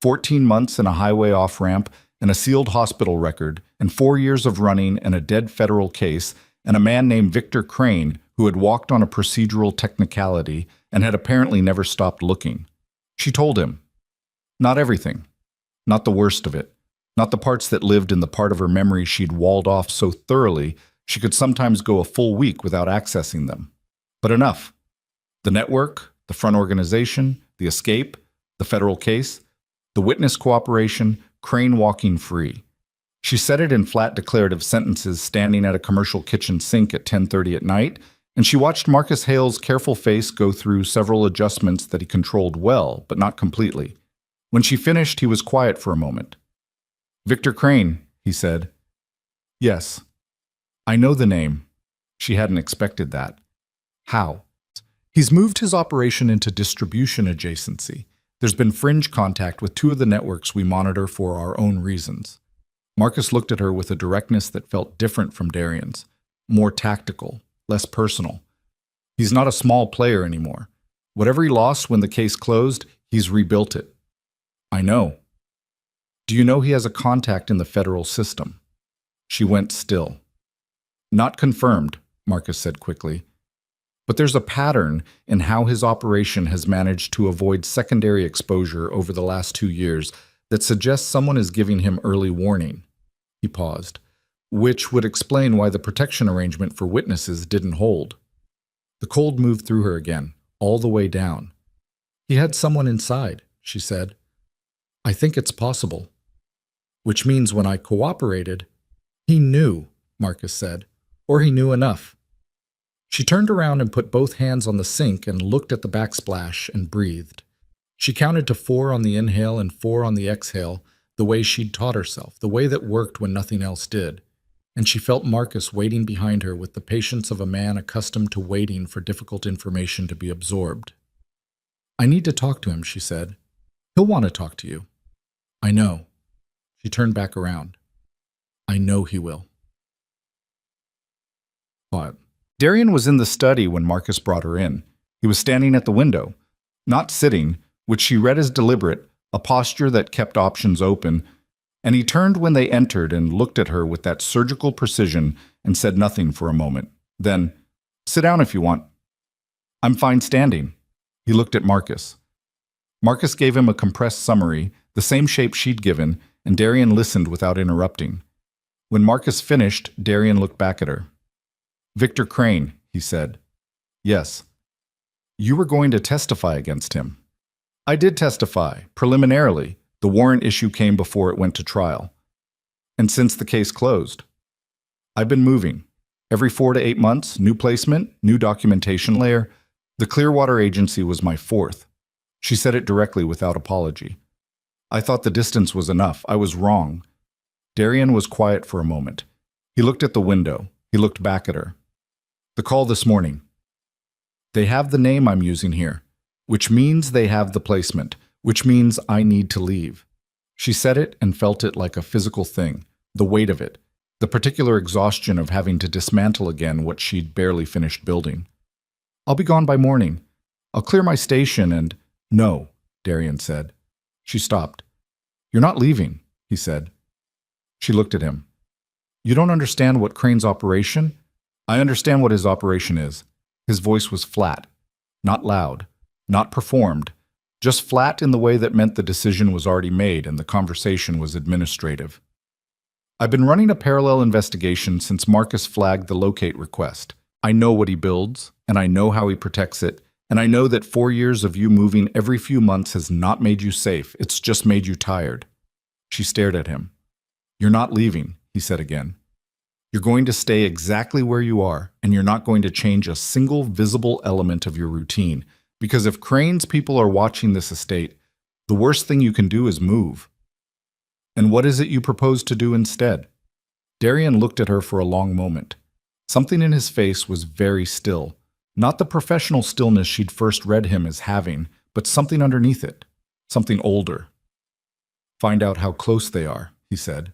14 months in a highway off-ramp and a sealed hospital record and 4 years of running and a dead federal case and a man named Victor Crane who had walked on a procedural technicality and had apparently never stopped looking. She told him. Not everything. Not the worst of it. Not the parts that lived in the part of her memory she'd walled off so thoroughly she could sometimes go a full week without accessing them. But enough. The network, the front organization, the escape, the federal case, the witness cooperation, Crane walking free. She said it in flat declarative sentences standing at a commercial kitchen sink at 10:30 at night, and she watched Marcus Hale's careful face go through several adjustments that he controlled well, but not completely. When she finished, he was quiet for a moment. Victor Crane, he said. Yes. I know the name. She hadn't expected that. How? He's moved his operation into distribution adjacency. There's been fringe contact with 2 of the networks we monitor for our own reasons. Marcus looked at her with a directness that felt different from Darian's, more tactical, less personal. He's not a small player anymore. Whatever he lost when the case closed, he's rebuilt it. I know. Do you know he has a contact in the federal system? She went still. Not confirmed, Marcus said quickly. But there's a pattern in how his operation has managed to avoid secondary exposure over the last 2 years that suggests someone is giving him early warning. He paused, which would explain why the protection arrangement for witnesses didn't hold. The cold moved through her again, all the way down. He had someone inside, she said. I think it's possible. Which means when I cooperated, he knew, Marcus said, or he knew enough. She turned around and put both hands on the sink and looked at the backsplash and breathed. She counted to 4 on the inhale and 4 on the exhale, the way she'd taught herself, the way that worked when nothing else did. And she felt Marcus waiting behind her with the patience of a man accustomed to waiting for difficult information to be absorbed. I need to talk to him, she said. He'll want to talk to you. I know. She turned back around. I know he will. What? Darian was in the study when Marcus brought her in. He was standing at the window, not sitting, which she read as deliberate, a posture that kept options open, and he turned when they entered and looked at her with that surgical precision and said nothing for a moment. Then, sit down if you want. I'm fine standing. He looked at Marcus. Marcus gave him a compressed summary, the same shape she'd given, and Darian listened without interrupting. When Marcus finished, Darian looked back at her. Victor Crane, he said. Yes. You were going to testify against him. I did testify, preliminarily. The warrant issue came before it went to trial. And since the case closed, I've been moving. Every 4 to 8 months, new placement, new documentation layer. The Clearwater Agency was my 4th. She said it directly without apology. I thought the distance was enough. I was wrong. Darian was quiet for a moment. He looked at the window. He looked back at her. The call this morning. They have the name I'm using here, which means they have the placement, which means I need to leave. She said it and felt it like a physical thing, the weight of it, the particular exhaustion of having to dismantle again what she'd barely finished building. I'll be gone by morning. I'll clear my station and— No, Darian said. She stopped. You're not leaving, he said. She looked at him. You don't understand what Crane's operation? I understand what his operation is. His voice was flat, not loud, not performed, just flat in the way that meant the decision was already made and the conversation was administrative. I've been running a parallel investigation since Marcus flagged the locate request. I know what he builds, and I know how he protects it, and I know that 4 years of you moving every few months has not made you safe, it's just made you tired. She stared at him. You're not leaving, he said again. You're going to stay exactly where you are, and you're not going to change a single visible element of your routine, because if Crane's people are watching this estate, the worst thing you can do is move. And what is it you propose to do instead? Darian looked at her for a long moment. Something in his face was very still, not the professional stillness she'd first read him as having, but something underneath it, something older. Find out how close they are, he said,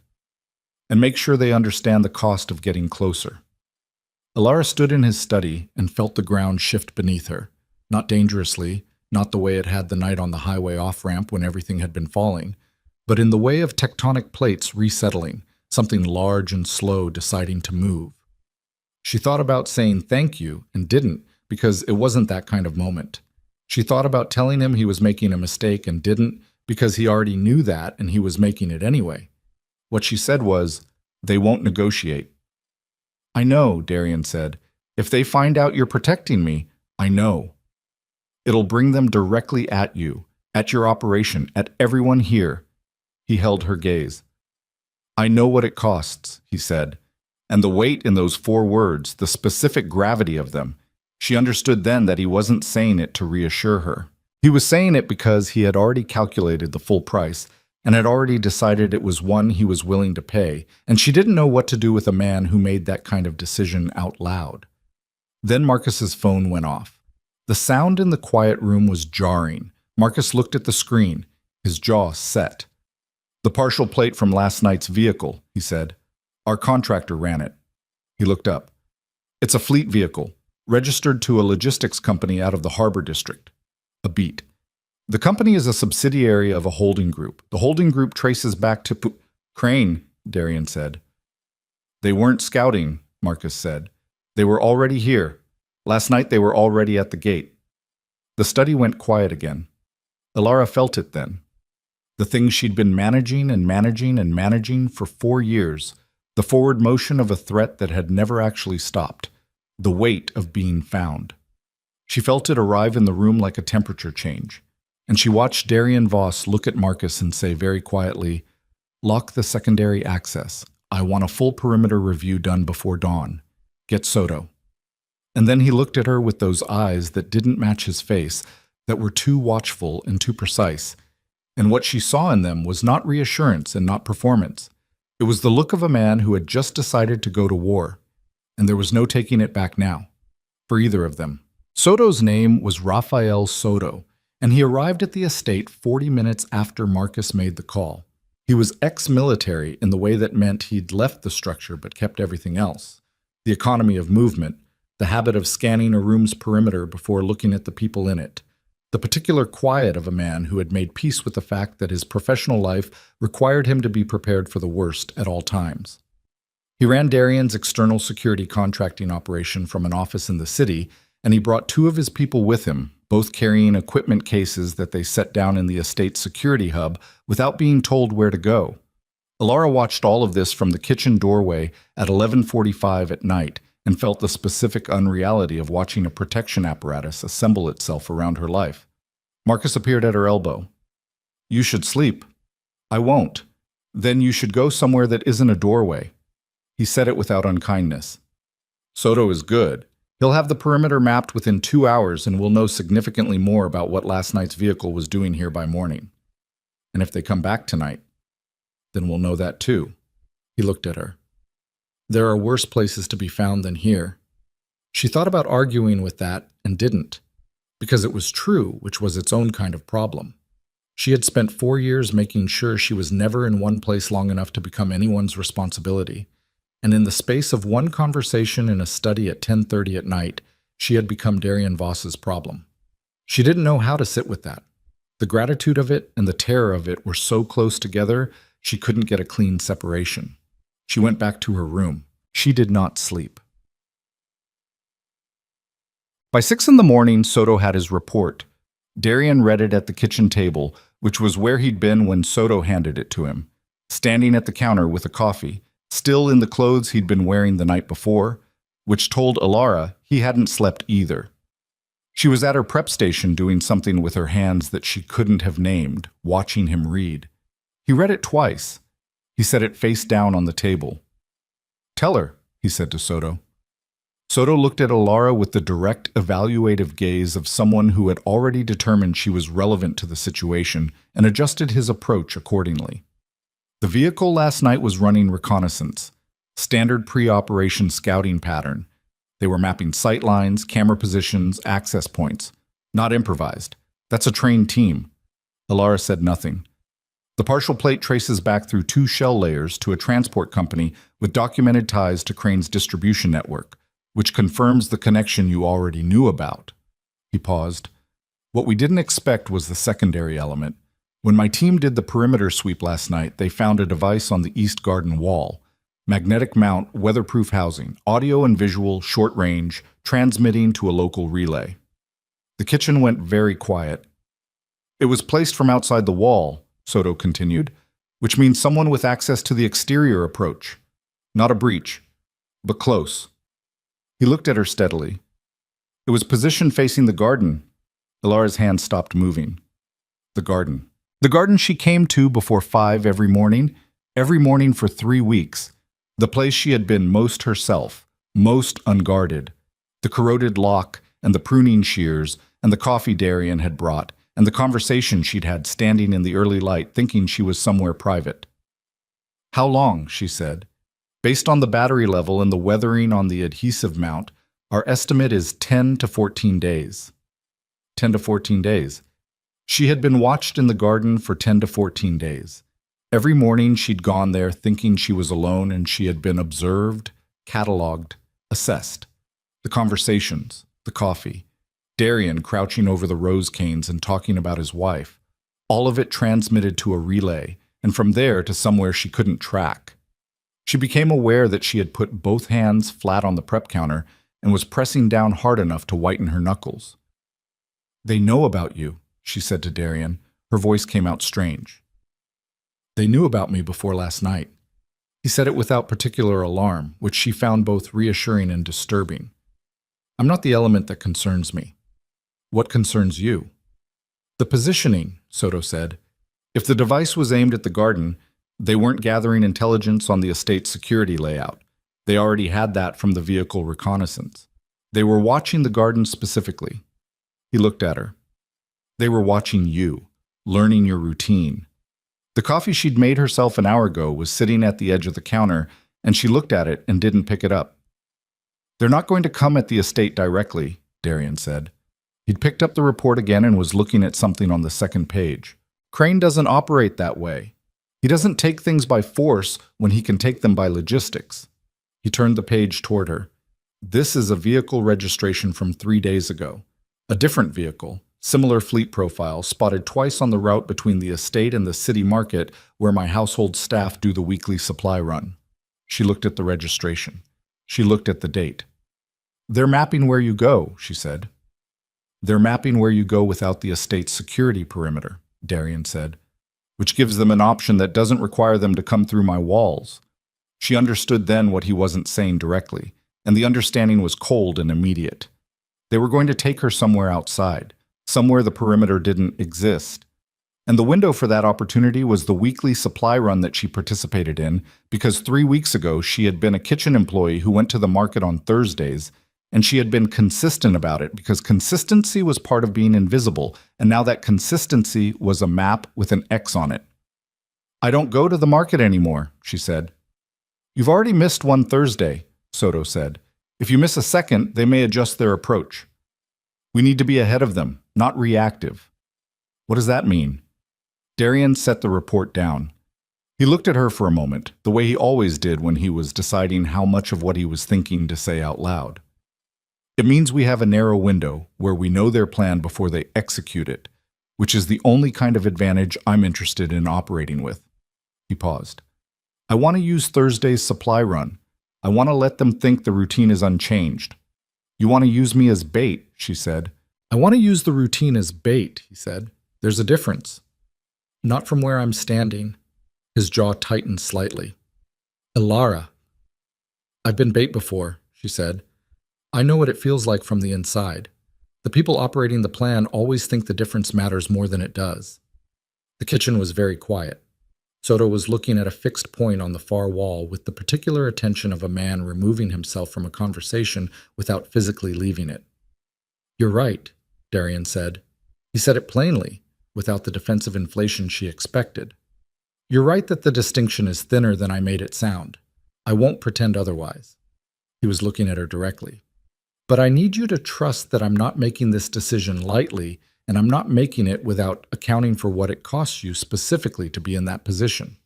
and make sure they understand the cost of getting closer. Alara stood in his study and felt the ground shift beneath her, not dangerously, not the way it had the night on the highway off-ramp when everything had been falling, but in the way of tectonic plates resettling, something large and slow deciding to move. She thought about saying thank you and didn't because it wasn't that kind of moment. She thought about telling him he was making a mistake and didn't because he already knew that and he was making it anyway. What she said was, they won't negotiate. I know, Darian said. If they find out you're protecting me, I know. It'll bring them directly at you, at your operation, at everyone here. He held her gaze. I know what it costs, he said. And the weight in those 4 words, the specific gravity of them. She understood then that he wasn't saying it to reassure her. He was saying it because he had already calculated the full price and had already decided it was one he was willing to pay, and she didn't know what to do with a man who made that kind of decision out loud. Then Marcus's phone went off. The sound in the quiet room was jarring. Marcus looked at the screen, his jaw set. The partial plate from last night's vehicle, he said. Our contractor ran it. He looked up. It's a fleet vehicle, registered to a logistics company out of the Harbor District. A beat. The company is a subsidiary of a holding group. The holding group traces back to Crane, Darian said. They weren't scouting, Marcus said. They were already here. Last night they were already at the gate. The study went quiet again. Alara felt it then. The things she'd been managing and managing and managing for 4 years, the forward motion of a threat that had never actually stopped, the weight of being found. She felt it arrive in the room like a temperature change, and she watched Darian Voss look at Marcus and say very quietly, lock the secondary access. I want a full perimeter review done before dawn. Get Soto. And then he looked at her with those eyes that didn't match his face, that were too watchful and too precise. And what she saw in them was not reassurance and not performance. It was the look of a man who had just decided to go to war, and there was no taking it back now, for either of them. Soto's name was Rafael Soto, and he arrived at the estate 40 minutes after Marcus made the call. He was ex-military in the way that meant he'd left the structure but kept everything else. The economy of movement, the habit of scanning a room's perimeter before looking at the people in it, the particular quiet of a man who had made peace with the fact that his professional life required him to be prepared for the worst at all times. He ran Darian's external security contracting operation from an office in the city, and he brought 2 of his people with him, both carrying equipment cases that they set down in the estate's security hub without being told where to go. Alara watched all of this from the kitchen doorway at 11:45 at night and felt the specific unreality of watching a protection apparatus assemble itself around her life. Marcus appeared at her elbow. You should sleep. I won't. Then you should go somewhere that isn't a doorway. He said it without unkindness. Soto is good. He'll have the perimeter mapped within 2 hours and we'll know significantly more about what last night's vehicle was doing here by morning. And if they come back tonight, then we'll know that too. He looked at her. There are worse places to be found than here. She thought about arguing with that and didn't, because it was true, which was its own kind of problem. She had spent 4 years making sure she was never in one place long enough to become anyone's responsibility, and in the space of one conversation in a study at 10:30 at night, She had become Darian Voss's problem. She didn't know how to sit with that. The gratitude of it and the terror of it were so close together, she couldn't get a clean separation. She went back to her room. She did not sleep. By 6 in the morning, Soto had his report. Darian read it at the kitchen table, which was where he'd been when Soto handed it to him, standing at the counter with a coffee, still in the clothes he'd been wearing the night before, which told Alara he hadn't slept either. She was at her prep station doing something with her hands that she couldn't have named, watching him read. He read it twice. He set it face down on the table. "Tell her," he said to Soto. Soto looked at Alara with the direct, evaluative gaze of someone who had already determined she was relevant to the situation and adjusted his approach accordingly. The vehicle last night was running reconnaissance, standard pre-operation scouting pattern. They were mapping sight lines, camera positions, access points. Not improvised. That's a trained team. Alara said nothing. The partial plate traces back through 2 shell layers to a transport company with documented ties to Crane's distribution network, which confirms the connection you already knew about. He paused. What we didn't expect was the secondary element. When my team did the perimeter sweep last night, they found a device on the east garden wall. Magnetic mount, weatherproof housing, audio and visual, short range, transmitting to a local relay. The kitchen went very quiet. It was placed from outside the wall, Soto continued, which means someone with access to the exterior approach. Not a breach, but close. He looked at her steadily. It was positioned facing the garden. Alara's hand stopped moving. The garden. The garden she came to before 5 every morning for 3 weeks. The place she had been most herself, most unguarded. The corroded lock and the pruning shears and the coffee Darian had brought and the conversation she'd had standing in the early light thinking she was somewhere private. "How long?" she said. "Based on the battery level and the weathering on the adhesive mount, our estimate is 10 to 14 days. 10 to 14 days. She had been watched in the garden for 10 to 14 days. Every morning she'd gone there thinking she was alone and she had been observed, cataloged, assessed. The conversations, the coffee, Darian crouching over the rose canes and talking about his wife, all of it transmitted to a relay, and from there to somewhere she couldn't track. She became aware that she had put both hands flat on the prep counter and was pressing down hard enough to whiten her knuckles. "They know about you," she said to Darian. Her voice came out strange. "They knew about me before last night." He said it without particular alarm, which she found both reassuring and disturbing. "I'm not the element that concerns me. What concerns you?" "The positioning," Soto said. "If the device was aimed at the garden, they weren't gathering intelligence on the estate's security layout. They already had that from the vehicle reconnaissance. They were watching the garden specifically." He looked at her. "They were watching you, learning your routine." The coffee she'd made herself an hour ago was sitting at the edge of the counter, and she looked at it and didn't pick it up. "They're not going to come at the estate directly," Darian said. He'd picked up the report again and was looking at something on the second page. "Crane doesn't operate that way. He doesn't take things by force when he can take them by logistics." He turned the page toward her. "This is a vehicle registration from 3 days ago. A different vehicle. Similar fleet profile, spotted twice on the route between the estate and the city market where my household staff do the weekly supply run." She looked at the registration. She looked at the date. "They're mapping where you go," she said. "They're mapping where you go without the estate's security perimeter," Darian said, "which gives them an option that doesn't require them to come through my walls." She understood then what he wasn't saying directly, and the understanding was cold and immediate. They were going to take her somewhere outside. Somewhere the perimeter didn't exist. And the window for that opportunity was the weekly supply run that she participated in, because 3 weeks ago she had been a kitchen employee who went to the market on Thursdays, and she had been consistent about it because consistency was part of being invisible, and now that consistency was a map with an X on it. "I don't go to the market anymore," she said. "You've already missed one Thursday," Soto said. "If you miss a second, they may adjust their approach. We need to be ahead of them, not reactive." "What does that mean?" Darian set the report down. He looked at her for a moment, the way he always did when he was deciding how much of what he was thinking to say out loud. It means we have a narrow window where we know their plan before they execute it, which is the only kind of advantage I'm interested in operating with." He paused. "I want to use Thursday's supply run. I want to let them think the routine is unchanged." "You want to use me as bait," she said. "I want to use the routine as bait," he said. "There's a difference." "Not from where I'm standing." His jaw tightened slightly. "Ilara." "I've been bait before," she said. "I know what it feels like from the inside. The people operating the plan always think the difference matters more than it does." The kitchen was very quiet. Soto was looking at a fixed point on the far wall with the particular attention of a man removing himself from a conversation without physically leaving it. "You're right," Darian said. He said it plainly, without the defensive inflation she expected. "You're right that the distinction is thinner than I made it sound. I won't pretend otherwise." He was looking at her directly. "But I need you to trust that I'm not making this decision lightly, and I'm not making it without accounting for what it costs you specifically to be in that position."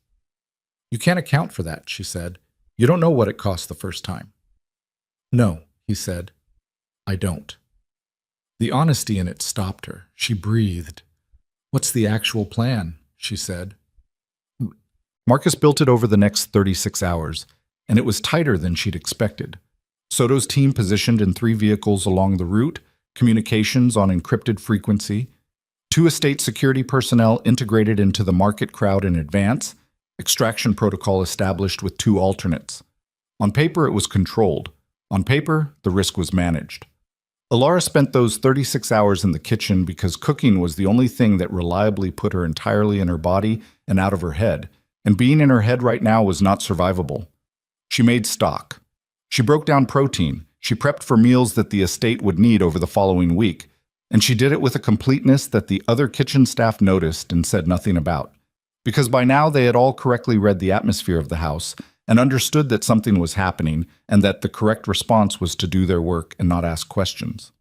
"You can't account for that," she said. "You don't know what it cost the first time." "No," he said. "I don't." The honesty in it stopped her. She breathed. "What's the actual plan?" she said. Marcus built it over the next 36 hours, and it was tighter than she'd expected. Soto's team positioned in 3 vehicles along the route, communications on encrypted frequency, 2 estate security personnel integrated into the market crowd in advance, extraction protocol established with 2 alternates. On paper, it was controlled. On paper, the risk was managed. Ilara spent those 36 hours in the kitchen because cooking was the only thing that reliably put her entirely in her body and out of her head, and being in her head right now was not survivable. She made stock. She broke down protein. She prepped for meals that the estate would need over the following week, and she did it with a completeness that the other kitchen staff noticed and said nothing about, because by now they had all correctly read the atmosphere of the house and understood that something was happening and that the correct response was to do their work and not ask questions.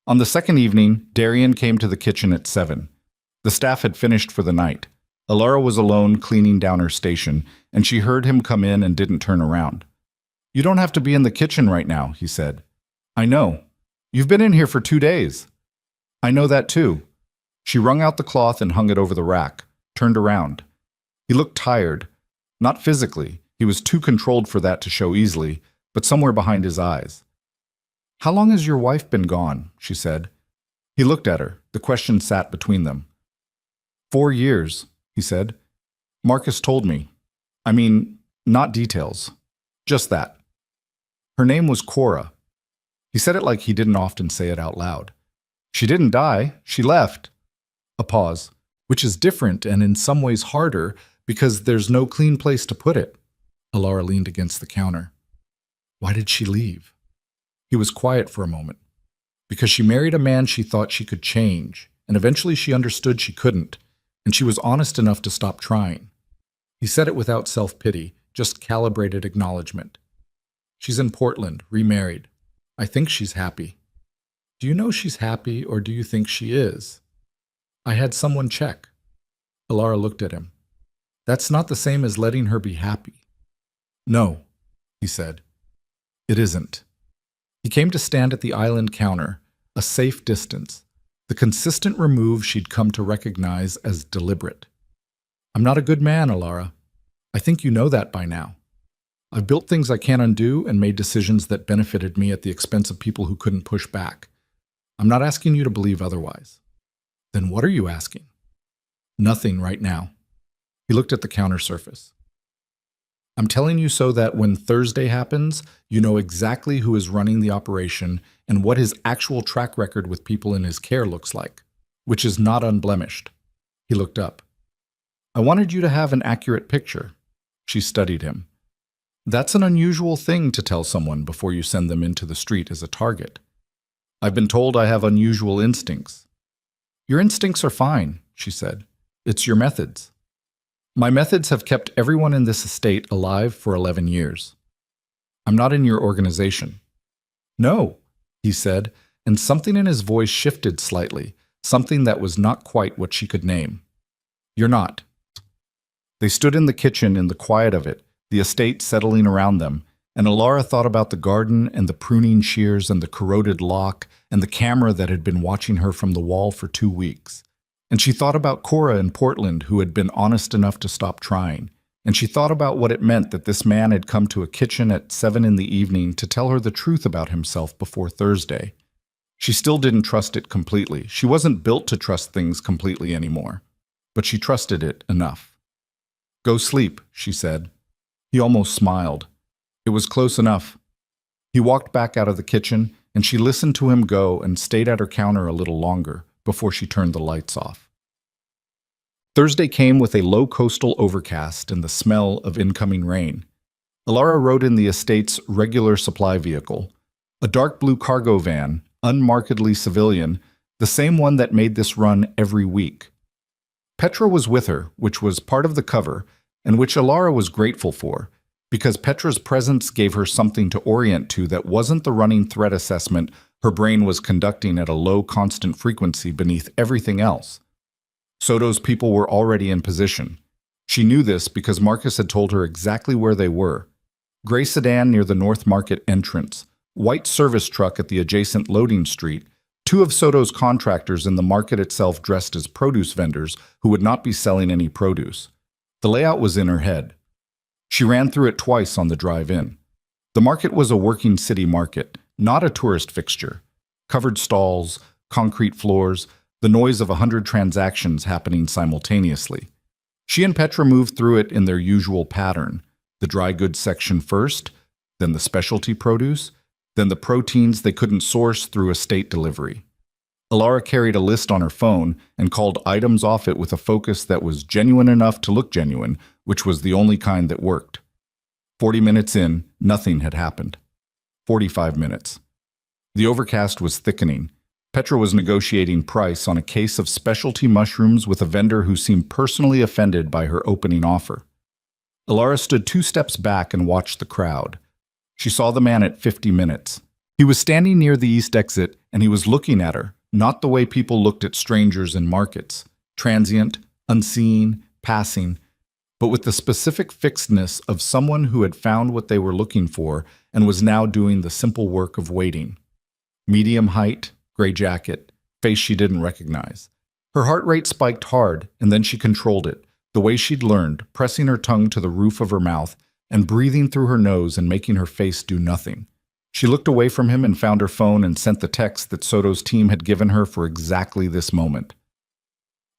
On the second evening, Darian came to the kitchen at 7. The staff had finished for the night. Ilara was alone cleaning down her station, and she heard him come in and didn't turn around. "You don't have to be in the kitchen right now," he said. "I know. You've been in here for 2 days." "I know that too." She wrung out the cloth and hung it over the rack, turned around. He looked tired. Not physically. He was too controlled for that to show easily, but somewhere behind his eyes. "How long has your wife been gone?" she said. He looked at her. The question sat between them. 4 years, he said. "Marcus told me. I mean, not details. Just that. Her name was Cora." He said it like he didn't often say it out loud. "She didn't die. She left." A pause, which is different and in some ways harder because there's no clean place to put it. Ilara leaned against the counter. "Why did she leave?" He was quiet for a moment. "Because she married a man she thought she could change, and eventually she understood she couldn't, and she was honest enough to stop trying." He said it without self-pity, just calibrated acknowledgement. "She's in Portland, remarried. I think she's happy." "Do you know she's happy, or do you think she is?" "I had someone check." Ilara looked at him. "That's not the same as letting her be happy." "No," he said. "It isn't." He came to stand at the island counter, a safe distance, the consistent remove she'd come to recognize as deliberate. "I'm not a good man, Ilara. I think you know that by now. I've built things I can't undo and made decisions that benefited me at the expense of people who couldn't push back. I'm not asking you to believe otherwise." "Then what are you asking?" "Nothing right now." He looked at the counter surface. "I'm telling you so that when Thursday happens, you know exactly who is running the operation and what his actual track record with people in his care looks like, which is not unblemished." He looked up. "I wanted you to have an accurate picture." She studied him. "That's an unusual thing to tell someone before you send them into the street as a target. I've been told I have unusual instincts." "Your instincts are fine," she said. "It's your methods." "My methods have kept everyone in this estate alive for 11 years. I'm not in your organization." "No," he said, and something in his voice shifted slightly, something that was not quite what she could name. "You're not." They stood in the kitchen in the quiet of it, the estate settling around them, And Alara thought about the garden and the pruning shears and the corroded lock and the camera that had been watching her from the wall for 2 weeks. And she thought about Cora in Portland, who had been honest enough to stop trying. And she thought about what it meant that this man had come to a kitchen at 7 in the evening to tell her the truth about himself before Thursday. She still didn't trust it completely. She wasn't built to trust things completely anymore. But she trusted it enough. "Go sleep," she said. He almost smiled. It was close enough. He walked back out of the kitchen, and she listened to him go and stayed at her counter a little longer before she turned the lights off. Thursday came with a low coastal overcast and the smell of incoming rain. Alara rode in the estate's regular supply vehicle, a dark blue cargo van, unmarkedly civilian, the same one that made this run every week. Petra was with her, which was part of the cover, and which Alara was grateful for, because Petra's presence gave her something to orient to that wasn't the running threat assessment her brain was conducting at a low constant frequency beneath everything else. Soto's people were already in position. She knew this because Marcus had told her exactly where they were. Gray sedan near the North Market entrance, white service truck at the adjacent loading street, 2 of Soto's contractors in the market itself dressed as produce vendors who would not be selling any produce. The layout was in her head. She ran through it twice on the drive in. The market was a working city market, not a tourist fixture. Covered stalls, concrete floors, the noise of 100 transactions happening simultaneously. She and Petra moved through it in their usual pattern. The dry goods section first, then the specialty produce, then the proteins they couldn't source through estate delivery. Alara carried a list on her phone and called items off it with a focus that was genuine enough to look genuine, which was the only kind that worked. 40 minutes in, nothing had happened. 45 minutes. The overcast was thickening. Petra was negotiating price on a case of specialty mushrooms with a vendor who seemed personally offended by her opening offer. Alara stood 2 steps back and watched the crowd. She saw the man at 50 minutes. He was standing near the east exit, and he was looking at her, not the way people looked at strangers in markets, transient, unseen, passing, but with the specific fixedness of someone who had found what they were looking for and was now doing the simple work of waiting. Medium height, gray jacket, face she didn't recognize. Her heart rate spiked hard, and then she controlled it, the way she'd learned, pressing her tongue to the roof of her mouth and breathing through her nose and making her face do nothing. She looked away from him and found her phone and sent the text that Soto's team had given her for exactly this moment.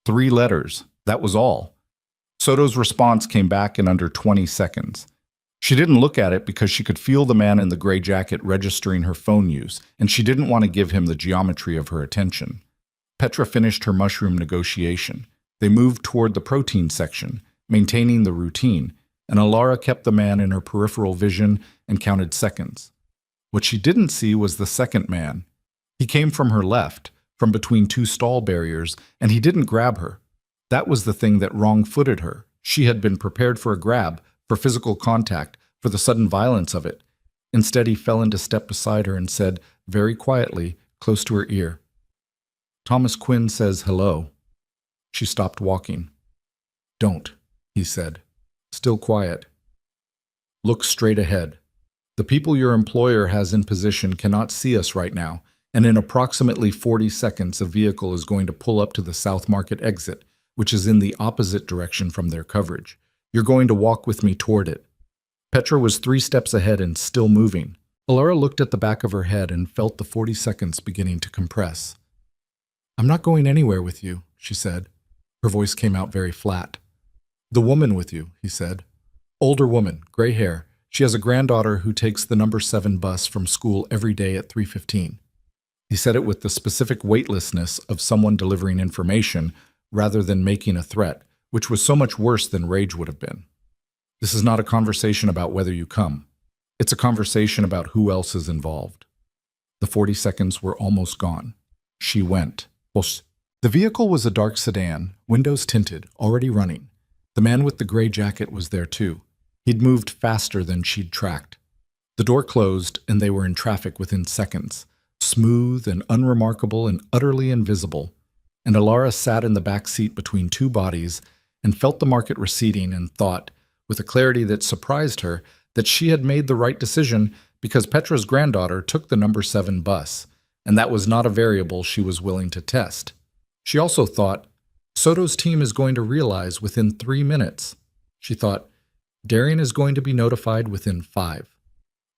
3 letters, that was all. Soto's response came back in under 20 seconds. She didn't look at it because she could feel the man in the gray jacket registering her phone use, and she didn't want to give him the geometry of her attention. Petra finished her mushroom negotiation. They moved toward the protein section, maintaining the routine, and Alara kept the man in her peripheral vision and counted seconds. What she didn't see was the second man. He came from her left, from between 2 stall barriers, and he didn't grab her. That was the thing that wrong-footed her. She had been prepared for a grab, for physical contact, for the sudden violence of it. Instead, he fell into step beside her and said, very quietly, close to her ear, "Thomas Quinn says hello." She stopped walking. "Don't," he said, still quiet. "Look straight ahead. The people your employer has in position cannot see us right now, and in approximately 40 seconds a vehicle is going to pull up to the South Market exit, which is in the opposite direction from their coverage. You're going to walk with me toward it." Petra was 3 steps ahead and still moving. Alara looked at the back of her head and felt the 40 seconds beginning to compress. "I'm not going anywhere with you," she said. Her voice came out very flat. "The woman with you," he said. "Older woman, gray hair. She has a granddaughter who takes the number 7 bus from school every day at 3:15. He said it with the specific weightlessness of someone delivering information rather than making a threat, which was so much worse than rage would have been. "This is not a conversation about whether you come. It's a conversation about who else is involved." The 40 seconds were almost gone. She went. The vehicle was a dark sedan, windows tinted, already running. The man with the gray jacket was there too. He'd moved faster than she'd tracked. The door closed, and they were in traffic within seconds, smooth and unremarkable and utterly invisible. And Alara sat in the back seat between 2 bodies and felt the market receding and thought, with a clarity that surprised her, that she had made the right decision because Petra's granddaughter took the number 7 bus, and that was not a variable she was willing to test. She also thought, Soto's team is going to realize within 3 minutes. She thought, Darian is going to be notified within 5.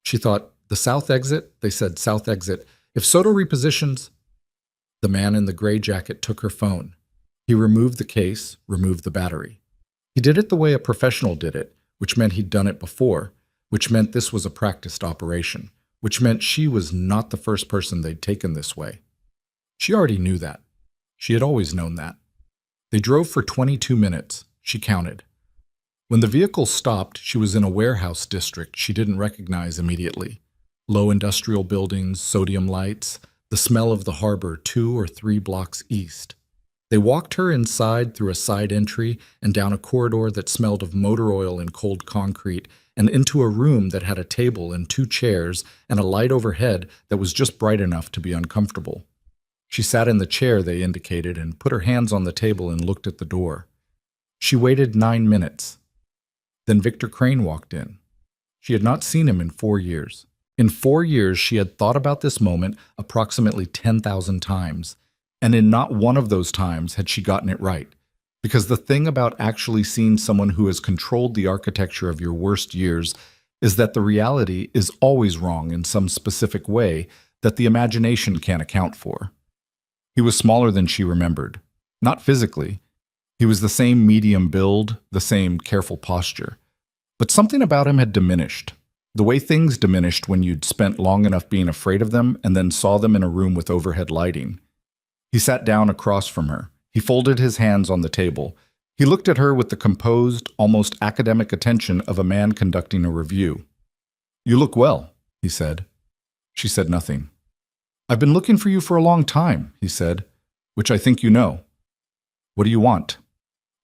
She thought, the south exit? They said south exit. If Soto repositions... The man in the gray jacket took her phone. He removed the case, removed the battery. He did it the way a professional did it, which meant he'd done it before, which meant this was a practiced operation, which meant she was not the first person they'd taken this way. She already knew that. She had always known that. They drove for 22 minutes. She counted. When the vehicle stopped, she was in a warehouse district she didn't recognize immediately. Low industrial buildings, sodium lights, the smell of the harbor 2 or 3 blocks east. They walked her inside through a side entry and down a corridor that smelled of motor oil and cold concrete, and into a room that had a table and 2 chairs and a light overhead that was just bright enough to be uncomfortable. She sat in the chair they indicated and put her hands on the table and looked at the door. She waited 9 minutes. Then Victor Crane walked in. She had not seen him in 4 years. In 4 years, she had thought about this moment approximately 10,000 times, and in not one of those times had she gotten it right. Because the thing about actually seeing someone who has controlled the architecture of your worst years is that the reality is always wrong in some specific way that the imagination can't account for. He was smaller than she remembered. Not physically. He was the same medium build, the same careful posture. But something about him had diminished. The way things diminished when you'd spent long enough being afraid of them and then saw them in a room with overhead lighting. He sat down across from her. He folded his hands on the table. He looked at her with the composed, almost academic attention of a man conducting a review. "You look well," he said. She said nothing. "I've been looking for you for a long time," he said, "which I think you know. What do you want?"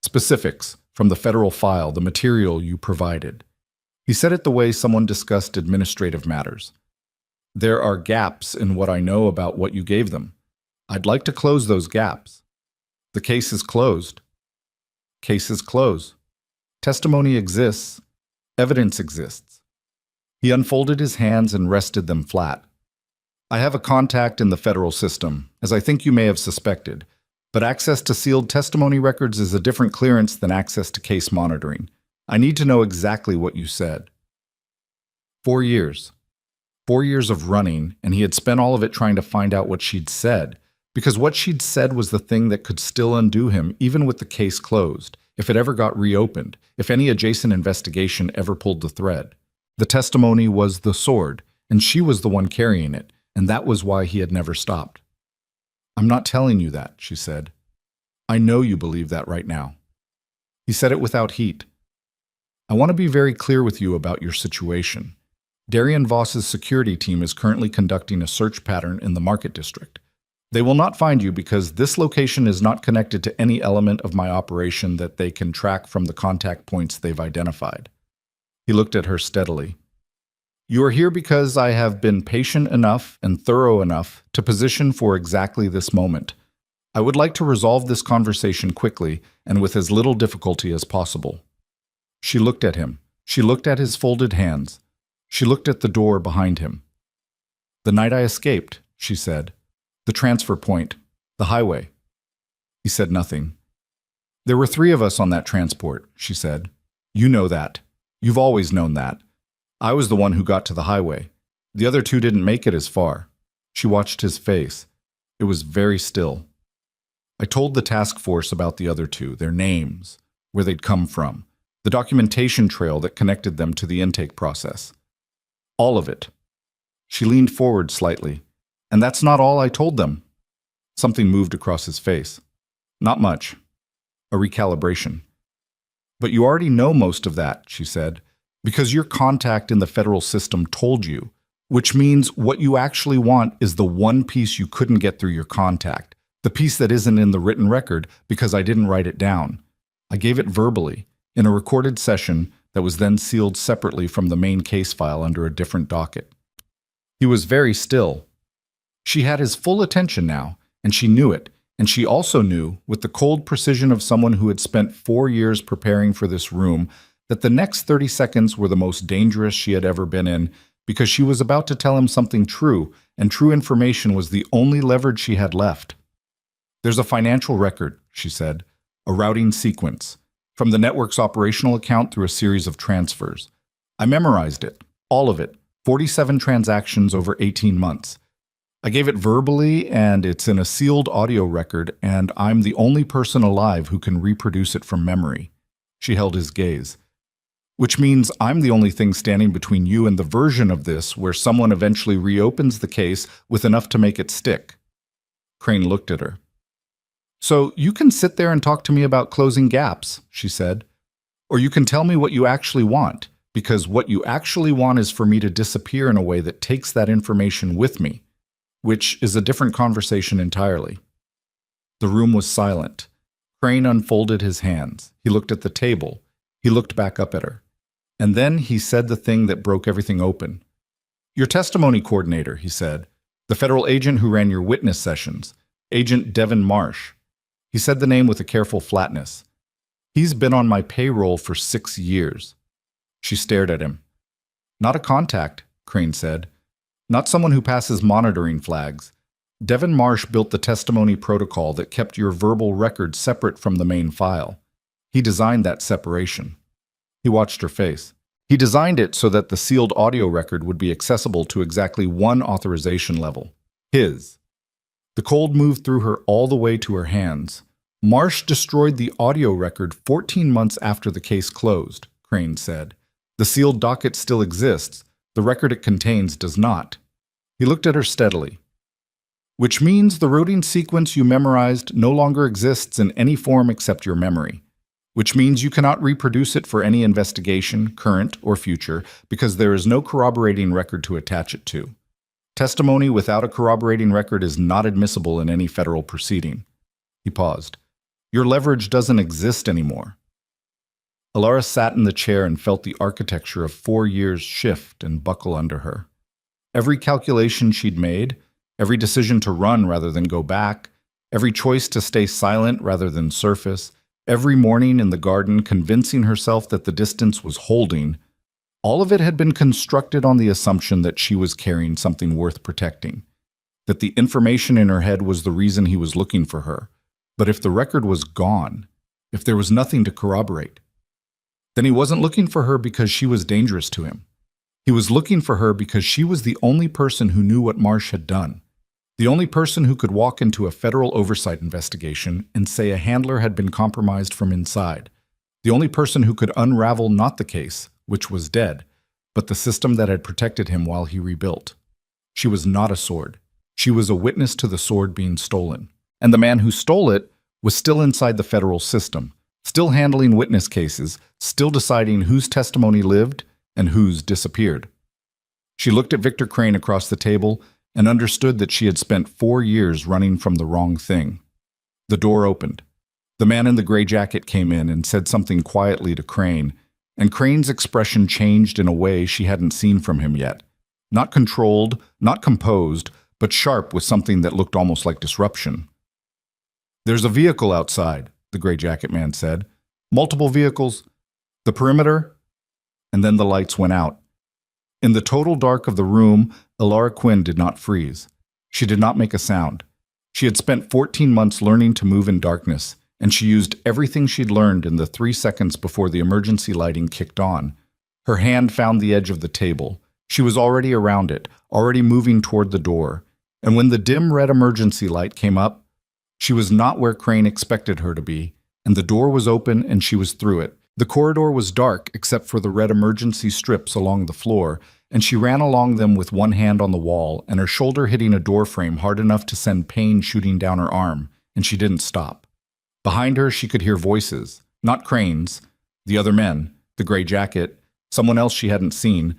"Specifics, from the federal file, the material you provided." He said it the way someone discussed administrative matters. "There are gaps in what I know about what you gave them. I'd like to close those gaps." "The case is closed." "Cases close. Testimony exists. Evidence exists." He unfolded his hands and rested them flat. "I have a contact in the federal system, as I think you may have suspected, but access to sealed testimony records is a different clearance than access to case monitoring. I need to know exactly what you said." 4 years. 4 years of running, and he had spent all of it trying to find out what she'd said, because what she'd said was the thing that could still undo him even with the case closed, if it ever got reopened, if any adjacent investigation ever pulled the thread. The testimony was the sword, and she was the one carrying it, and that was why he had never stopped. "I'm not telling you that," she said. "I know you believe that right now." He said it without heat. "I want to be very clear with you about your situation. Darian Voss's security team is currently conducting a search pattern in the Market District. They will not find you because this location is not connected to any element of my operation that they can track from the contact points they've identified." He looked at her steadily. "You are here because I have been patient enough and thorough enough to position for exactly this moment. I would like to resolve this conversation quickly and with as little difficulty as possible." She looked at him. She looked at his folded hands. She looked at the door behind him. "The night I escaped," she said. "The transfer point. The highway." He said nothing. "There were 3 of us on that transport," she said. "You know that. You've always known that. I was the one who got to the highway. The other 2 didn't make it as far." She watched his face. It was very still. "I told the task force about the other 2, their names, where they'd come from, the documentation trail that connected them to the intake process. All of it." She leaned forward slightly. "And that's not all I told them." Something moved across his face. "Not much. A recalibration." "But you already know most of that," she said, "because your contact in the federal system told you, which means what you actually want is the one piece you couldn't get through your contact, the piece that isn't in the written record because I didn't write it down. I gave it verbally, in a recorded session that was then sealed separately from the main case file under a different docket." He was very still. She had his full attention now, and she knew it, and she also knew, with the cold precision of someone who had spent 4 years preparing for this room, that the next 30 seconds were the most dangerous she had ever been in because she was about to tell him something true, and true information was the only leverage she had left. "There's a financial record," she said, "a routing sequence, from the network's operational account through a series of transfers. I memorized it, all of it, 47 transactions over 18 months. I gave it verbally, and it's in a sealed audio record, and I'm the only person alive who can reproduce it from memory." She held his gaze. "Which means I'm the only thing standing between you and the version of this where someone eventually reopens the case with enough to make it stick." Crane looked at her. "So you can sit there and talk to me about closing gaps," she said. "Or you can tell me what you actually want, because what you actually want is for me to disappear in a way that takes that information with me, which is a different conversation entirely." The room was silent. Crane unfolded his hands. He looked at the table. He looked back up at her. And then he said the thing that broke everything open. "Your testimony coordinator," he said. "The federal agent who ran your witness sessions. Agent Devin Marsh." He said the name with a careful flatness. "He's been on my payroll for 6 years." She stared at him. "Not a contact," Crane said. "Not someone who passes monitoring flags. Devin Marsh built the testimony protocol that kept your verbal record separate from the main file. He designed that separation." He watched her face. "He designed it so that the sealed audio record would be accessible to exactly one authorization level, his." The cold moved through her all the way to her hands. "Marsh destroyed the audio record 14 months after the case closed," Crane said. "The sealed docket still exists. The record it contains does not." He looked at her steadily. "Which means the routing sequence you memorized no longer exists in any form except your memory. Which means you cannot reproduce it for any investigation, current or future, because there is no corroborating record to attach it to. Testimony without a corroborating record is not admissible in any federal proceeding." He paused. "Your leverage doesn't exist anymore." Alara sat in the chair and felt the architecture of 4 years shift and buckle under her. Every calculation she'd made, every decision to run rather than go back, every choice to stay silent rather than surface, every morning in the garden convincing herself that the distance was holding, all of it had been constructed on the assumption that she was carrying something worth protecting, that the information in her head was the reason he was looking for her. But if the record was gone, if there was nothing to corroborate, then he wasn't looking for her because she was dangerous to him. He was looking for her because she was the only person who knew what Marsh had done, the only person who could walk into a federal oversight investigation and say a handler had been compromised from inside, the only person who could unravel not the case, which was dead, but the system that had protected him while he rebuilt. She was not a sword. She was a witness to the sword being stolen. And the man who stole it was still inside the federal system, still handling witness cases, still deciding whose testimony lived and whose disappeared. She looked at Victor Crane across the table and understood that she had spent 4 years running from the wrong thing. The door opened. The man in the gray jacket came in and said something quietly to Crane, and Crane's expression changed in a way she hadn't seen from him yet. Not controlled, not composed, but sharp with something that looked almost like disruption. "There's a vehicle outside," the gray jacket man said. "Multiple vehicles. The perimeter?" And then the lights went out. In the total dark of the room, Alara Quinn did not freeze. She did not make a sound. She had spent 14 months learning to move in darkness, and she used everything she'd learned in the 3 seconds before the emergency lighting kicked on. Her hand found the edge of the table. She was already around it, already moving toward the door. And when the dim red emergency light came up, she was not where Crane expected her to be, and the door was open and she was through it. The corridor was dark except for the red emergency strips along the floor, and she ran along them with one hand on the wall and her shoulder hitting a door frame hard enough to send pain shooting down her arm, and she didn't stop. Behind her, she could hear voices, not Crane's, the other men, the gray jacket, someone else she hadn't seen,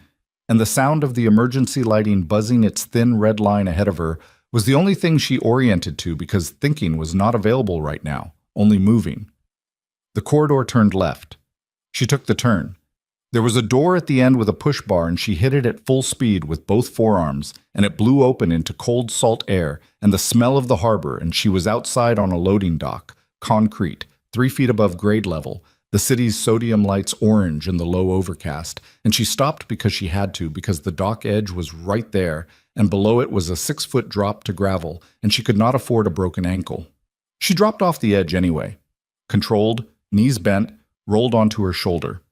and the sound of the emergency lighting buzzing its thin red line ahead of her was the only thing she oriented to because thinking was not available right now, only moving. The corridor turned left. She took the turn. There was a door at the end with a push bar, and she hit it at full speed with both forearms, and it blew open into cold salt air and the smell of the harbor, and she was outside on a loading dock, concrete, 3 feet above grade level, the city's sodium lights orange in the low overcast, and she stopped because she had to, because the dock edge was right there, and below it was a 6-foot drop to gravel, and she could not afford a broken ankle. She dropped off the edge anyway. Controlled, knees bent, rolled onto her shoulder.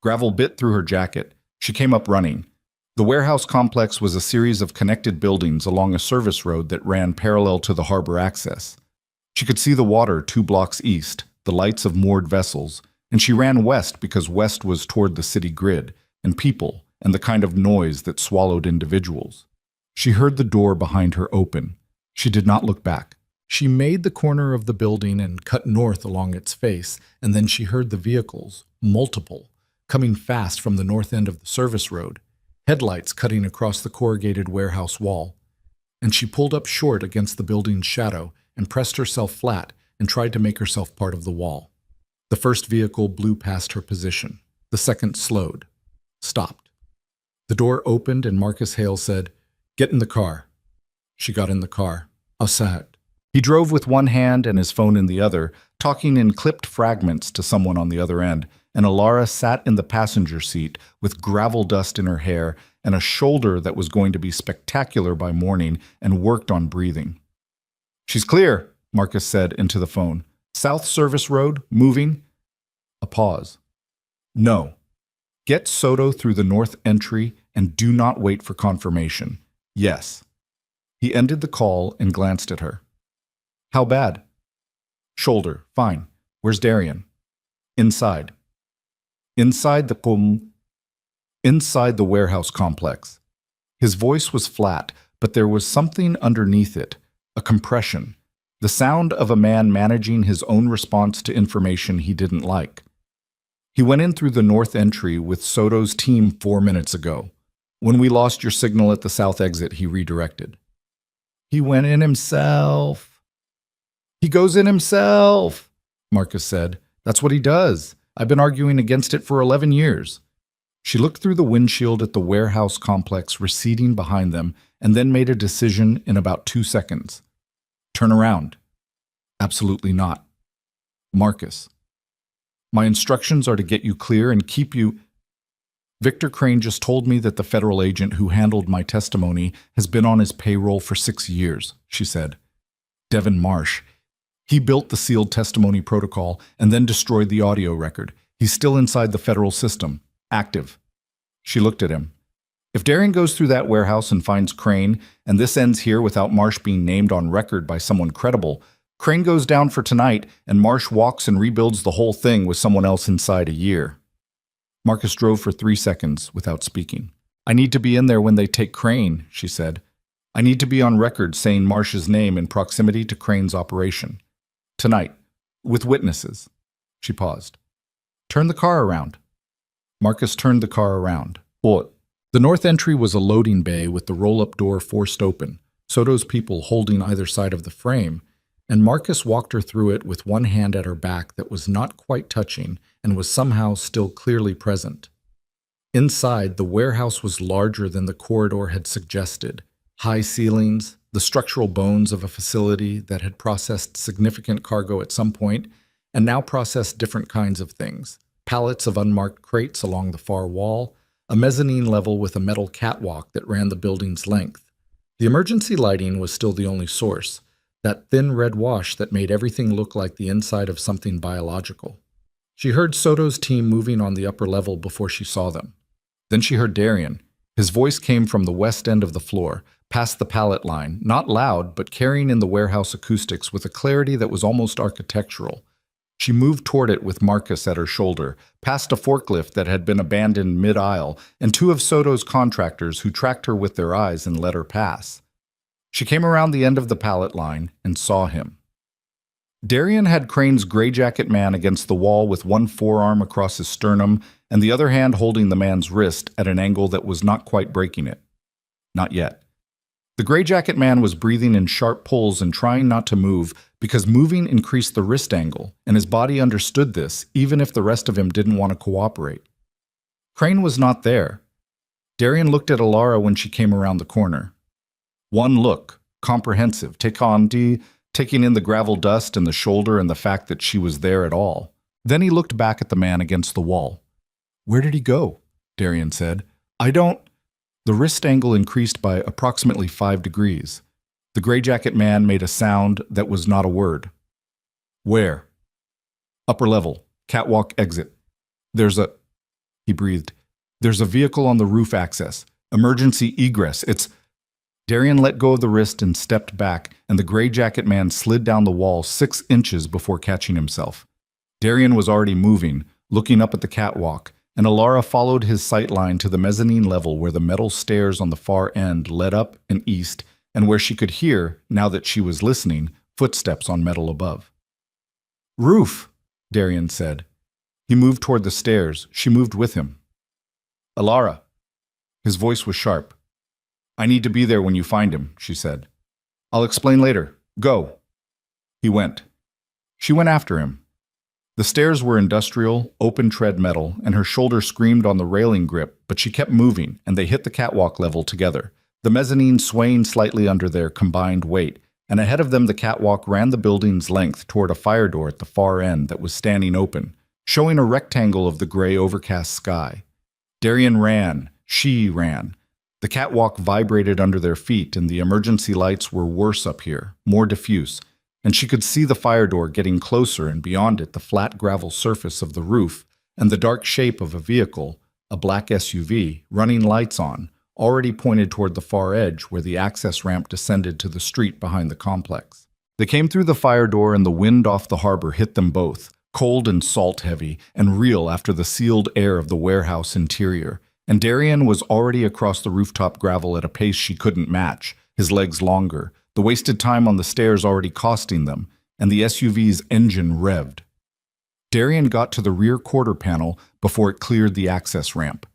Gravel bit through her jacket. She came up running. The warehouse complex was a series of connected buildings along a service road that ran parallel to the harbor access. She could see the water 2 blocks east, the lights of moored vessels, and she ran west because west was toward the city grid, and people, and the kind of noise that swallowed individuals. She heard the door behind her open. She did not look back. She made the corner of the building and cut north along its face, and then she heard the vehicles, multiple, coming fast from the north end of the service road, headlights cutting across the corrugated warehouse wall. And she pulled up short against the building's shadow and pressed herself flat and tried to make herself part of the wall. The first vehicle blew past her position. The second slowed, stopped. The door opened and Marcus Hale said, "Get in the car." She got in the car. Outside. He drove with one hand and his phone in the other, talking in clipped fragments to someone on the other end, and Alara sat in the passenger seat with gravel dust in her hair and a shoulder that was going to be spectacular by morning and worked on breathing. "She's clear," Marcus said into the phone. "South Service Road, moving." A pause. "No. Get Soto through the north entry and do not wait for confirmation. Yes." He ended the call and glanced at her. "How bad?" "Shoulder. Fine. Where's Darian?" "Inside." Inside the warehouse complex. His voice was flat, but there was something underneath it, a compression, the sound of a man managing his own response to information he didn't like. "He went in through the north entry with Soto's team 4 minutes ago. When we lost your signal at the south exit, he redirected." "He went in himself." "He goes in himself," Marcus said. "That's what he does. I've been arguing against it for 11 years. She looked through the windshield at the warehouse complex receding behind them and then made a decision in about 2 seconds. "Turn around." "Absolutely not." "Marcus, my instructions are to get you clear and keep you—" "Victor Crane just told me that the federal agent who handled my testimony has been on his payroll for 6 years, she said. "Devin Marsh. He built the sealed testimony protocol and then destroyed the audio record. He's still inside the federal system. Active." She looked at him. "If Darian goes through that warehouse and finds Crane, and this ends here without Marsh being named on record by someone credible, Crane goes down for tonight and Marsh walks and rebuilds the whole thing with someone else inside a year." Marcus drove for 3 seconds without speaking. "I need to be in there when they take Crane," she said. "I need to be on record saying Marsh's name in proximity to Crane's operation. Tonight, with witnesses." She paused. "Turn the car around." Marcus turned the car around. "What?" The north entry was a loading bay with the roll-up door forced open, Soto's people holding either side of the frame, and Marcus walked her through it with one hand at her back that was not quite touching and was somehow still clearly present. Inside, the warehouse was larger than the corridor had suggested. High ceilings, the structural bones of a facility that had processed significant cargo at some point and now processed different kinds of things. Pallets of unmarked crates along the far wall, a mezzanine level with a metal catwalk that ran the building's length. The emergency lighting was still the only source, that thin red wash that made everything look like the inside of something biological. She heard Soto's team moving on the upper level before she saw them. Then she heard Darian. His voice came from the west end of the floor, past the pallet line, not loud, but carrying in the warehouse acoustics with a clarity that was almost architectural. She moved toward it with Marcus at her shoulder, past a forklift that had been abandoned mid-aisle, and 2 of Soto's contractors who tracked her with their eyes and let her pass. She came around the end of the pallet line and saw him. Darian had Crane's gray jacket man against the wall with one forearm across his sternum and the other hand holding the man's wrist at an angle that was not quite breaking it. Not yet. The gray jacket man was breathing in sharp pulls and trying not to move because moving increased the wrist angle, and his body understood this, even if the rest of him didn't want to cooperate. Crane was not there. Darian looked at Alara when she came around the corner. One look, comprehensive, taking in the gravel dust and the shoulder and the fact that she was there at all. Then he looked back at the man against the wall. "Where did he go?" Darian said. "I don't—" The wrist angle increased by approximately 5 degrees. The gray jacket man made a sound that was not a word. "Where?" "Upper level. Catwalk exit. There's a—" He breathed. "There's a vehicle on the roof access. Emergency egress. It's—" Darian let go of the wrist and stepped back, and the gray jacket man slid down the wall 6 inches before catching himself. Darian was already moving, looking up at the catwalk, and Alara followed his sight line to the mezzanine level where the metal stairs on the far end led up and east, and where she could hear, now that she was listening, footsteps on metal above. "Roof," Darian said. He moved toward the stairs. She moved with him. "Alara." His voice was sharp. "I need to be there when you find him," she said. "I'll explain later. Go." He went. She went after him. The stairs were industrial, open-tread metal, and her shoulder screamed on the railing grip, but she kept moving, and they hit the catwalk level together, the mezzanine swaying slightly under their combined weight, and ahead of them the catwalk ran the building's length toward a fire door at the far end that was standing open, showing a rectangle of the gray overcast sky. Darian ran. She ran. The catwalk vibrated under their feet, and the emergency lights were worse up here, more diffuse, and she could see the fire door getting closer, and beyond it the flat gravel surface of the roof and the dark shape of a vehicle, a black SUV, running lights on, already pointed toward the far edge where the access ramp descended to the street behind the complex. They came through the fire door, and the wind off the harbor hit them both, cold and salt-heavy, and real after the sealed air of the warehouse interior. And Darian was already across the rooftop gravel at a pace she couldn't match, his legs longer, the wasted time on the stairs already costing them, and the SUV's engine revved. Darian got to the rear quarter panel before it cleared the access ramp.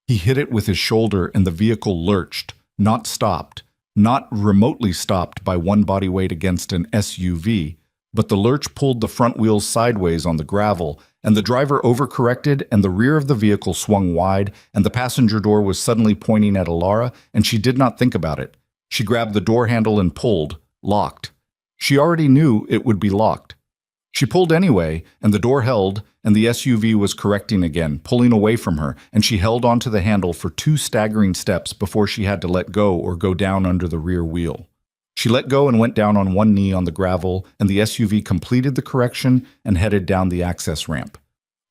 He hit it with his shoulder, and the vehicle lurched, not stopped, not remotely stopped by one body weight against an SUV, but the lurch pulled the front wheels sideways on the gravel, and the driver overcorrected, and the rear of the vehicle swung wide, and the passenger door was suddenly pointing at Alara, and she did not think about it. She grabbed the door handle and pulled, locked. She already knew it would be locked. She pulled anyway, and the door held, and the SUV was correcting again, pulling away from her, and she held onto the handle for 2 staggering steps before she had to let go or go down under the rear wheel. She let go and went down on one knee on the gravel, and the SUV completed the correction and headed down the access ramp.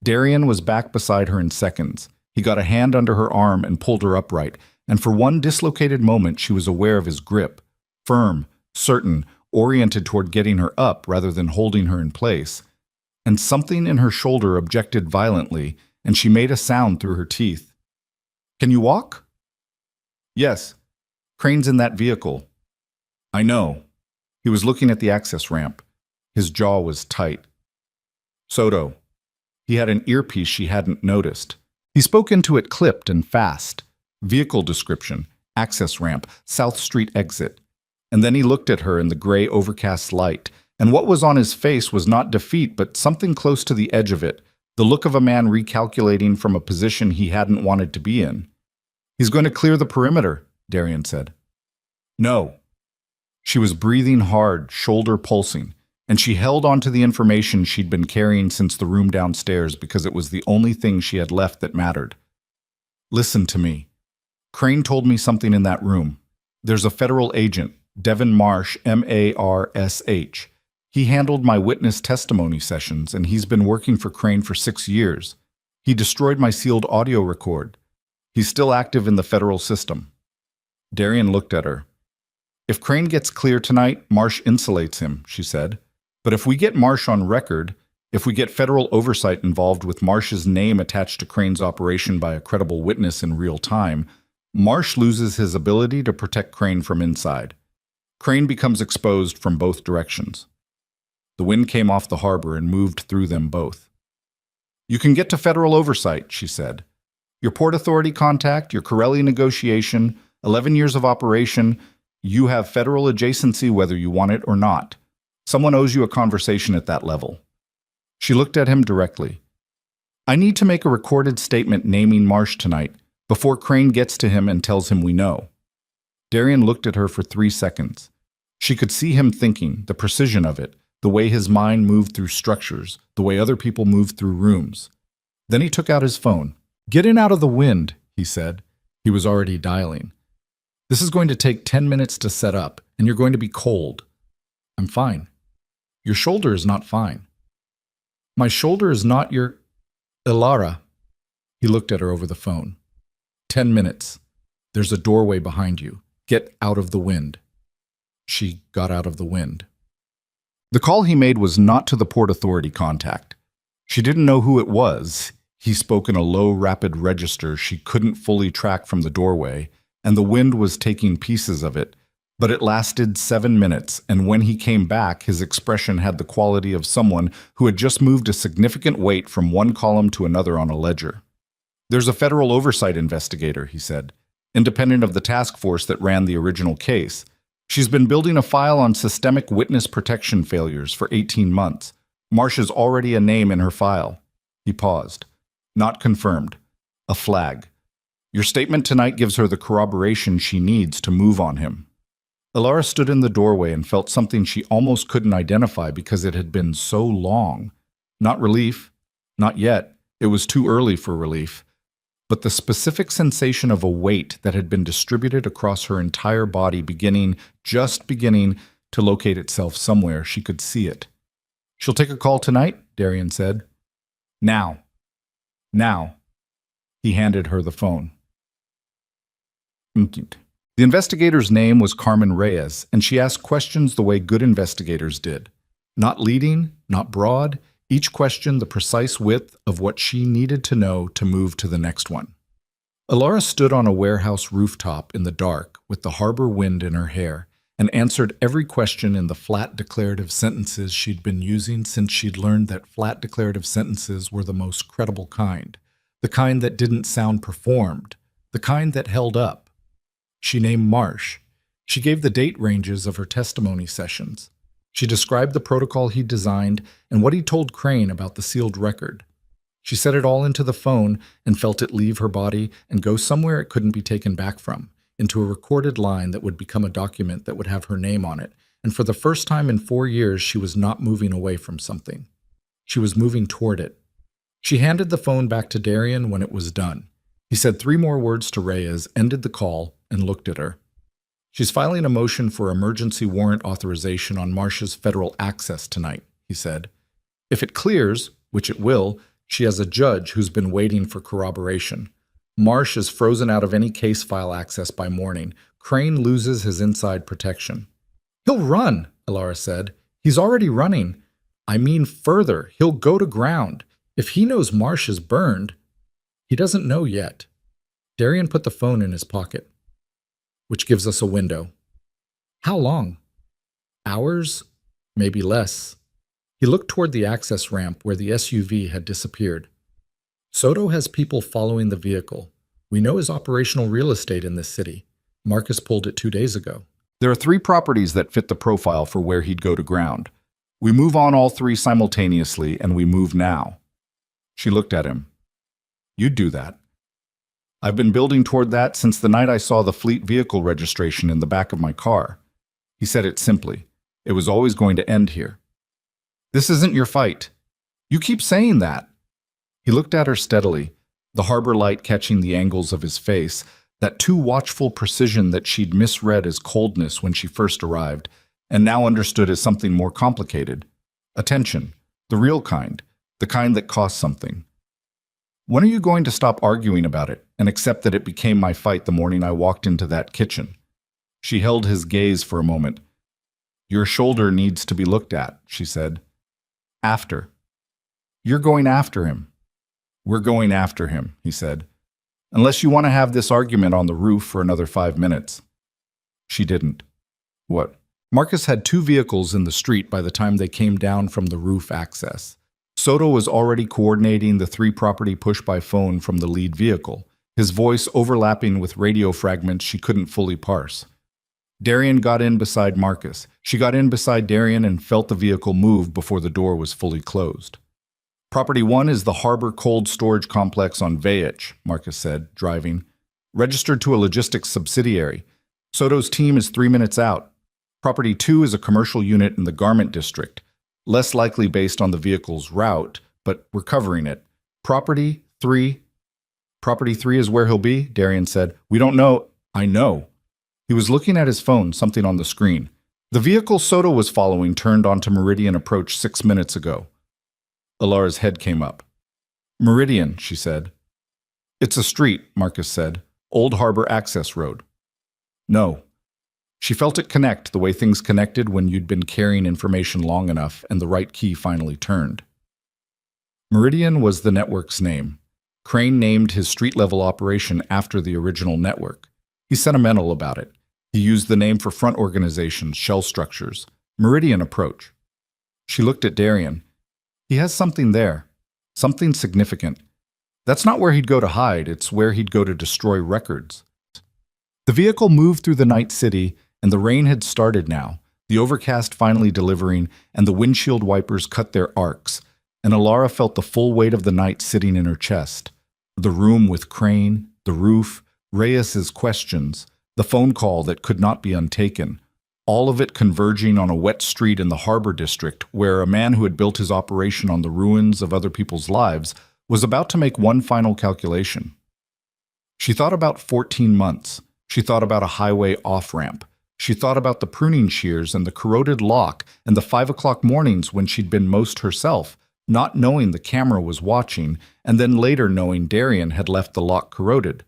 Darian was back beside her in seconds. He got a hand under her arm and pulled her upright, and for one dislocated moment she was aware of his grip, firm, certain, oriented toward getting her up rather than holding her in place. And something in her shoulder objected violently, and she made a sound through her teeth. "Can you walk?" "Yes. Crane's in that vehicle." "I know." He was looking at the access ramp. His jaw was tight. "Soto." He had an earpiece she hadn't noticed. He spoke into it clipped and fast. Vehicle description, access ramp, South Street exit. And then he looked at her in the gray overcast light, and what was on his face was not defeat but something close to the edge of it, the look of a man recalculating from a position he hadn't wanted to be in. "He's going to clear the perimeter," Darian said. "No." She was breathing hard, shoulder pulsing, and she held on to the information she'd been carrying since the room downstairs because it was the only thing she had left that mattered. "Listen to me. Crane told me something in that room. There's a federal agent, Devin Marsh, M-A-R-S-H. He handled my witness testimony sessions, and he's been working for Crane for 6 years. He destroyed my sealed audio record. He's still active in the federal system." Darian looked at her. "If Crane gets clear tonight, Marsh insulates him," she said. "But if we get Marsh on record, if we get federal oversight involved with Marsh's name attached to Crane's operation by a credible witness in real time, Marsh loses his ability to protect Crane from inside. Crane becomes exposed from both directions." The wind came off the harbor and moved through them both. "You can get to federal oversight," she said. "Your Port Authority contact, your Corelli negotiation, 11 years of operation, you have federal adjacency whether you want it or not. Someone owes you a conversation at that level." She looked at him directly. "I need to make a recorded statement naming Marsh tonight, before Crane gets to him and tells him we know." Darian looked at her for 3 seconds. She could see him thinking, the precision of it, the way his mind moved through structures, the way other people moved through rooms. Then he took out his phone. "Get in out of the wind," he said. He was already dialing. "This is going to take 10 minutes to set up, and you're going to be cold." "I'm fine." "Your shoulder is not fine." "My shoulder is not your... Ilara." He looked at her over the phone. 10 minutes. There's a doorway behind you. Get out of the wind." She got out of the wind. The call he made was not to the Port Authority contact. She didn't know who it was. He spoke in a low, rapid register she couldn't fully track from the doorway, and the wind was taking pieces of it. But it lasted 7 minutes, and when he came back, his expression had the quality of someone who had just moved a significant weight from one column to another on a ledger. "There's a federal oversight investigator," he said, "independent of the task force that ran the original case. She's been building a file on systemic witness protection failures for 18 months. Marcia's already a name in her file." He paused. "Not confirmed. A flag. Your statement tonight gives her the corroboration she needs to move on him." Ilara stood in the doorway and felt something she almost couldn't identify because it had been so long. Not relief. Not yet. It was too early for relief. But the specific sensation of a weight that had been distributed across her entire body just beginning to locate itself somewhere she could see it. "She'll take a call tonight," Darian said. "Now. Now." He handed her the phone. The investigator's name was Carmen Reyes, and she asked questions the way good investigators did. Not leading, not broad, each question the precise width of what she needed to know to move to the next one. Ilara stood on a warehouse rooftop in the dark with the harbor wind in her hair and answered every question in the flat declarative sentences she'd been using since she'd learned that flat declarative sentences were the most credible kind, the kind that didn't sound performed, the kind that held up. She named Marsh. She gave the date ranges of her testimony sessions. She described the protocol he designed and what he told Crane about the sealed record. She set it all into the phone and felt it leave her body and go somewhere it couldn't be taken back from, into a recorded line that would become a document that would have her name on it. And for the first time in 4 years, she was not moving away from something. She was moving toward it. She handed the phone back to Darian when it was done. He said 3 more words to Reyes, ended the call, and looked at her. "She's filing a motion for emergency warrant authorization on Marcia's federal access tonight," he said. "If it clears, which it will, she has a judge who's been waiting for corroboration. Marsh is frozen out of any case file access by morning. Crane loses his inside protection." "He'll run," Ilara said. "He's already running. I mean further, he'll go to ground. If he knows Marsh is burned..." "He doesn't know yet." Darian put the phone in his pocket. "Which gives us a window." "How long?" "Hours? Maybe less." He looked toward the access ramp where the SUV had disappeared. "Soto has people following the vehicle. We know his operational real estate in this city. Marcus pulled it 2 days ago. There are 3 properties that fit the profile for where he'd go to ground. We move on all 3 simultaneously, and we move now." She looked at him. "You'd do that." "I've been building toward that since the night I saw the fleet vehicle registration in the back of my car." He said it simply. It was always going to end here. "This isn't your fight." "You keep saying that." He looked at her steadily, the harbor light catching the angles of his face, that too watchful precision that she'd misread as coldness when she first arrived, and now understood as something more complicated. Attention, the real kind, the kind that costs something. "When are you going to stop arguing about it and accept that it became my fight the morning I walked into that kitchen?" She held his gaze for a moment. "Your shoulder needs to be looked at," she said. "After." "You're going after him." "We're going after him," he said. "Unless you want to have this argument on the roof for another 5 minutes." She didn't. "What?" Marcus had 2 vehicles in the street by the time they came down from the roof access. Soto was already coordinating the 3-property push by phone from the lead vehicle, his voice overlapping with radio fragments she couldn't fully parse. Darian got in beside Marcus. She got in beside Darian and felt the vehicle move before the door was fully closed. "Property 1 is the Harbor Cold Storage Complex on Vayich," Marcus said, driving. "Registered to a logistics subsidiary. Soto's team is 3 minutes out. Property 2 is a commercial unit in the Garment District. less likely based on the vehicle's route, but we're covering it. Property 3. Property 3 is where he'll be, Darian said. We don't know. I know. He was looking at his phone, something on the screen. The vehicle Soto was following turned onto Meridian Approach 6 minutes ago. Alara's head came up. Meridian, she said. It's a street, Marcus said. Old Harbor Access Road. No. She felt it connect the way things connected when you'd been carrying information long enough and the right key finally turned. Meridian was the network's name. Crane named his street-level operation after the original network. He's sentimental about it. He used the name for front organizations, shell structures. Meridian Approach. She looked at Darian. He has something there. Something significant. That's not where he'd go to hide, it's where he'd go to destroy records. The vehicle moved through the night city, and the rain had started now, the overcast finally delivering, and the windshield wipers cut their arcs, and Alara felt the full weight of the night sitting in her chest. The room with Crane, the roof, Reyes's questions, the phone call that could not be untaken, all of it converging on a wet street in the harbor district where a man who had built his operation on the ruins of other people's lives was about to make one final calculation. She thought about 14 months. She thought about a highway off-ramp. She thought about the pruning shears and the corroded lock and the 5 o'clock mornings when she'd been most herself, not knowing the camera was watching, and then later knowing Darian had left the lock corroded.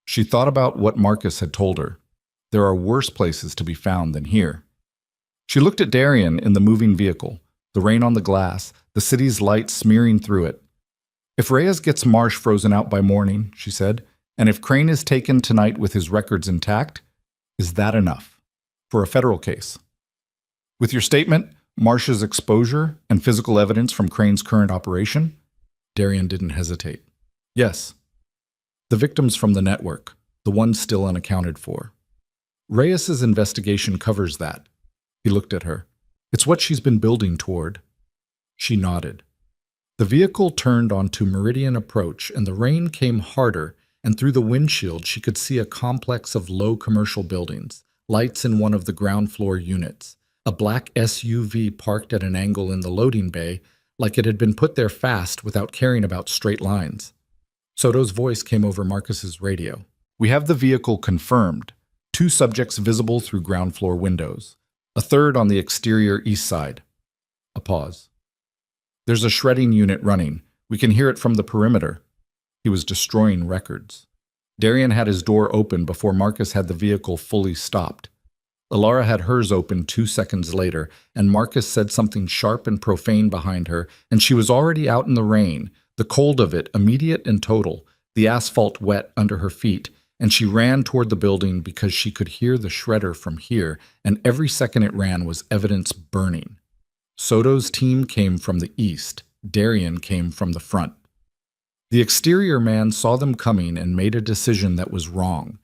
She thought about what Marcus had told her. There are worse places to be found than here. She looked at Darian in the moving vehicle, the rain on the glass, the city's light smearing through it. If Reyes gets Marsh frozen out by morning, she said, and if Crane is taken tonight with his records intact, is that enough for a federal case? With your statement, Marsh's exposure and physical evidence from Crane's current operation? Darian didn't hesitate. Yes. The victims from the network, the ones still unaccounted for. Reyes's investigation covers that. He looked at her. It's what she's been building toward. She nodded. The vehicle turned onto Meridian Approach, and the rain came harder, and through the windshield she could see a complex of low commercial buildings, lights in one of the ground floor units, a black SUV parked at an angle in the loading bay, like it had been put there fast without caring about straight lines. Soto's voice came over Marcus's radio. We have the vehicle confirmed. 2 subjects visible through ground floor windows. A third on the exterior east side. A pause. There's a shredding unit running. We can hear it from the perimeter. He was destroying records. Darian had his door open before Marcus had the vehicle fully stopped. Alara had hers open 2 seconds later, and Marcus said something sharp and profane behind her, and she was already out in the rain, the cold of it immediate and total, the asphalt wet under her feet, and she ran toward the building because she could hear the shredder from here, and every second it ran was evidence burning. Soto's team came from the east. Darian came from the front. The exterior man saw them coming and made a decision that was wrong.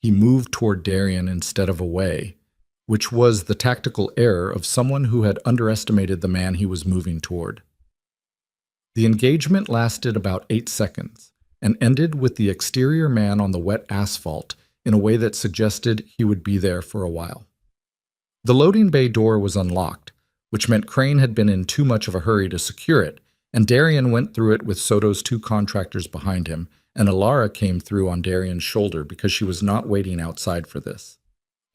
He moved toward Darian instead of away, which was the tactical error of someone who had underestimated the man he was moving toward. The engagement lasted about 8 seconds and ended with the exterior man on the wet asphalt in a way that suggested he would be there for a while. The loading bay door was unlocked, which meant Crane had been in too much of a hurry to secure it, and Darian went through it with Soto's 2 contractors behind him, and Alara came through on Darian's shoulder because she was not waiting outside for this.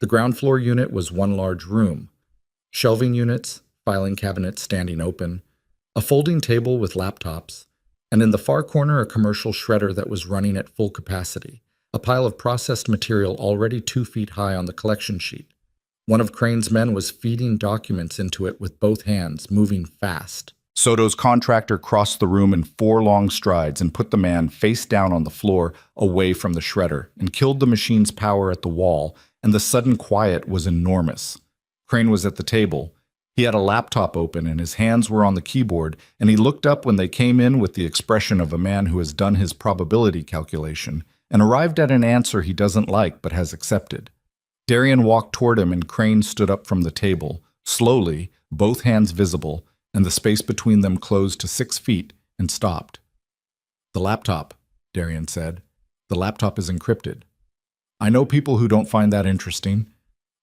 The ground floor unit was one large room. Shelving units, filing cabinets standing open, a folding table with laptops, and in the far corner a commercial shredder that was running at full capacity, a pile of processed material already 2 feet high on the collection sheet. One of Crane's men was feeding documents into it with both hands, moving fast. Soto's contractor crossed the room in 4 long strides and put the man face down on the floor away from the shredder and killed the machine's power at the wall, and the sudden quiet was enormous. Crane was at the table. He had a laptop open and his hands were on the keyboard, and he looked up when they came in with the expression of a man who has done his probability calculation and arrived at an answer he doesn't like but has accepted. Darian walked toward him and Crane stood up from the table, slowly, both hands visible, and the space between them closed to 6 feet and stopped. The laptop, Darian said. The laptop is encrypted. I know people who don't find that interesting.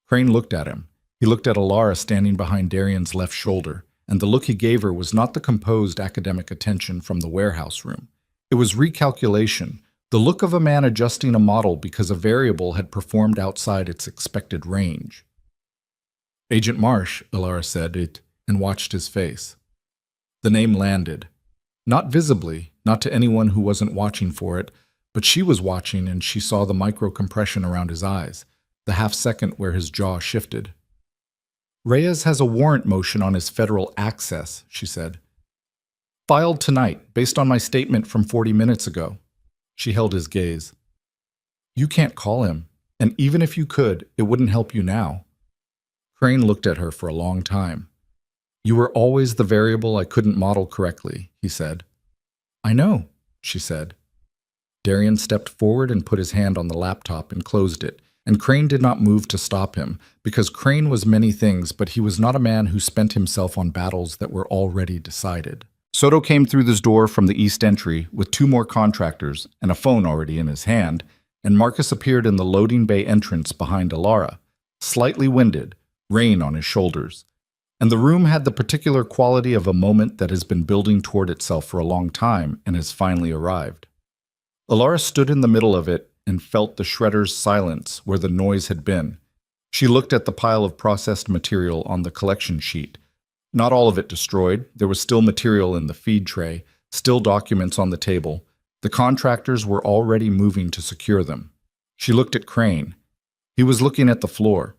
Crane looked at him. He looked at Alara standing behind Darian's left shoulder, and the look he gave her was not the composed academic attention from the warehouse room. It was recalculation, the look of a man adjusting a model because a variable had performed outside its expected range. "Agent Marsh," Alara said it, and watched his face. The name landed. Not visibly, not to anyone who wasn't watching for it, but she was watching and she saw the micro-compression around his eyes, the half-second where his jaw shifted. "Reyes has a warrant motion on his federal access," she said. "Filed tonight, based on my statement from 40 minutes ago." She held his gaze. "You can't call him, and even if you could, it wouldn't help you now." Crane looked at her for a long time. "You were always the variable I couldn't model correctly," he said. "I know," she said. Darian stepped forward and put his hand on the laptop and closed it, and Crane did not move to stop him, because Crane was many things, but he was not a man who spent himself on battles that were already decided. Soto came through this door from the east entry with 2 more contractors and a phone already in his hand, and Marcus appeared in the loading bay entrance behind Alara, slightly winded, rain on his shoulders. And the room had the particular quality of a moment that has been building toward itself for a long time and has finally arrived. Alara stood in the middle of it and felt the shredder's silence where the noise had been. She looked at the pile of processed material on the collection sheet. Not all of it destroyed. There was still material in the feed tray, still documents on the table. The contractors were already moving to secure them. She looked at Crane. He was looking at the floor.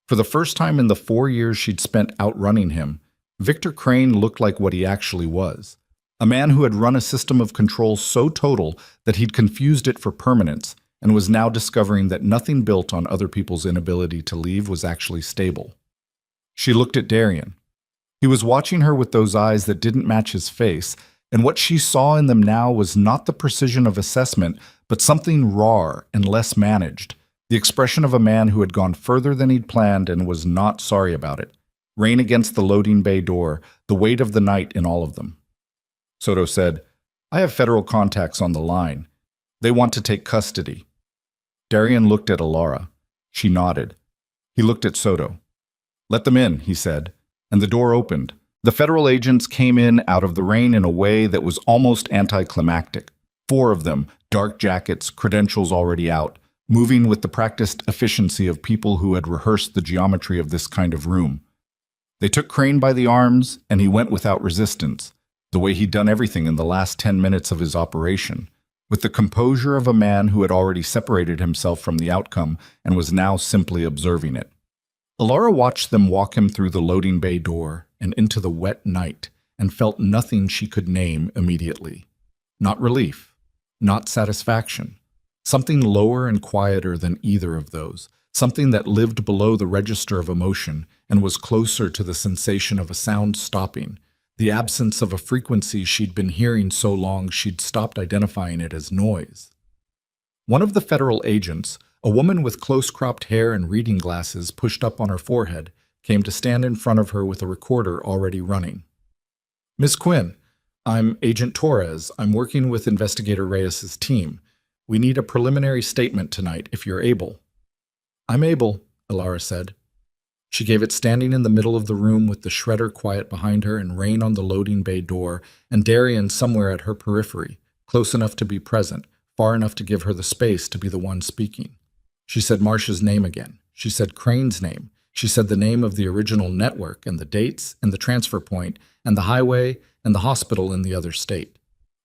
For the first time in the 4 years she'd spent outrunning him, Victor Crane looked like what he actually was. A man who had run a system of control so total that he'd confused it for permanence and was now discovering that nothing built on other people's inability to leave was actually stable. She looked at Darian. He was watching her with those eyes that didn't match his face, and what she saw in them now was not the precision of assessment, but something raw and less managed. The expression of a man who had gone further than he'd planned and was not sorry about it. Rain against the loading bay door, the weight of the night in all of them. Soto said, "I have federal contacts on the line. They want to take custody." Darian looked at Alara. She nodded. He looked at Soto. "Let them in," he said, and the door opened. The federal agents came in out of the rain in a way that was almost anticlimactic. 4 of them, dark jackets, credentials already out, moving with the practiced efficiency of people who had rehearsed the geometry of this kind of room. They took Crane by the arms, and he went without resistance, the way he'd done everything in the last 10 minutes of his operation, with the composure of a man who had already separated himself from the outcome and was now simply observing it. Alara watched them walk him through the loading bay door and into the wet night, and felt nothing she could name immediately. Not relief, not satisfaction. Something lower and quieter than either of those, something that lived below the register of emotion and was closer to the sensation of a sound stopping, the absence of a frequency she'd been hearing so long she'd stopped identifying it as noise. One of the federal agents, a woman with close-cropped hair and reading glasses pushed up on her forehead, came to stand in front of her with a recorder already running. "Miss Quinn, I'm Agent Torres. I'm working with Investigator Reyes's team. We need a preliminary statement tonight, if you're able." "I'm able," Alara said. She gave it standing in the middle of the room with the shredder quiet behind her and rain on the loading bay door, and Darian somewhere at her periphery, close enough to be present, far enough to give her the space to be the one speaking. She said Marsh's name again. She said Crane's name. She said the name of the original network and the dates and the transfer point and the highway and the hospital in the other state.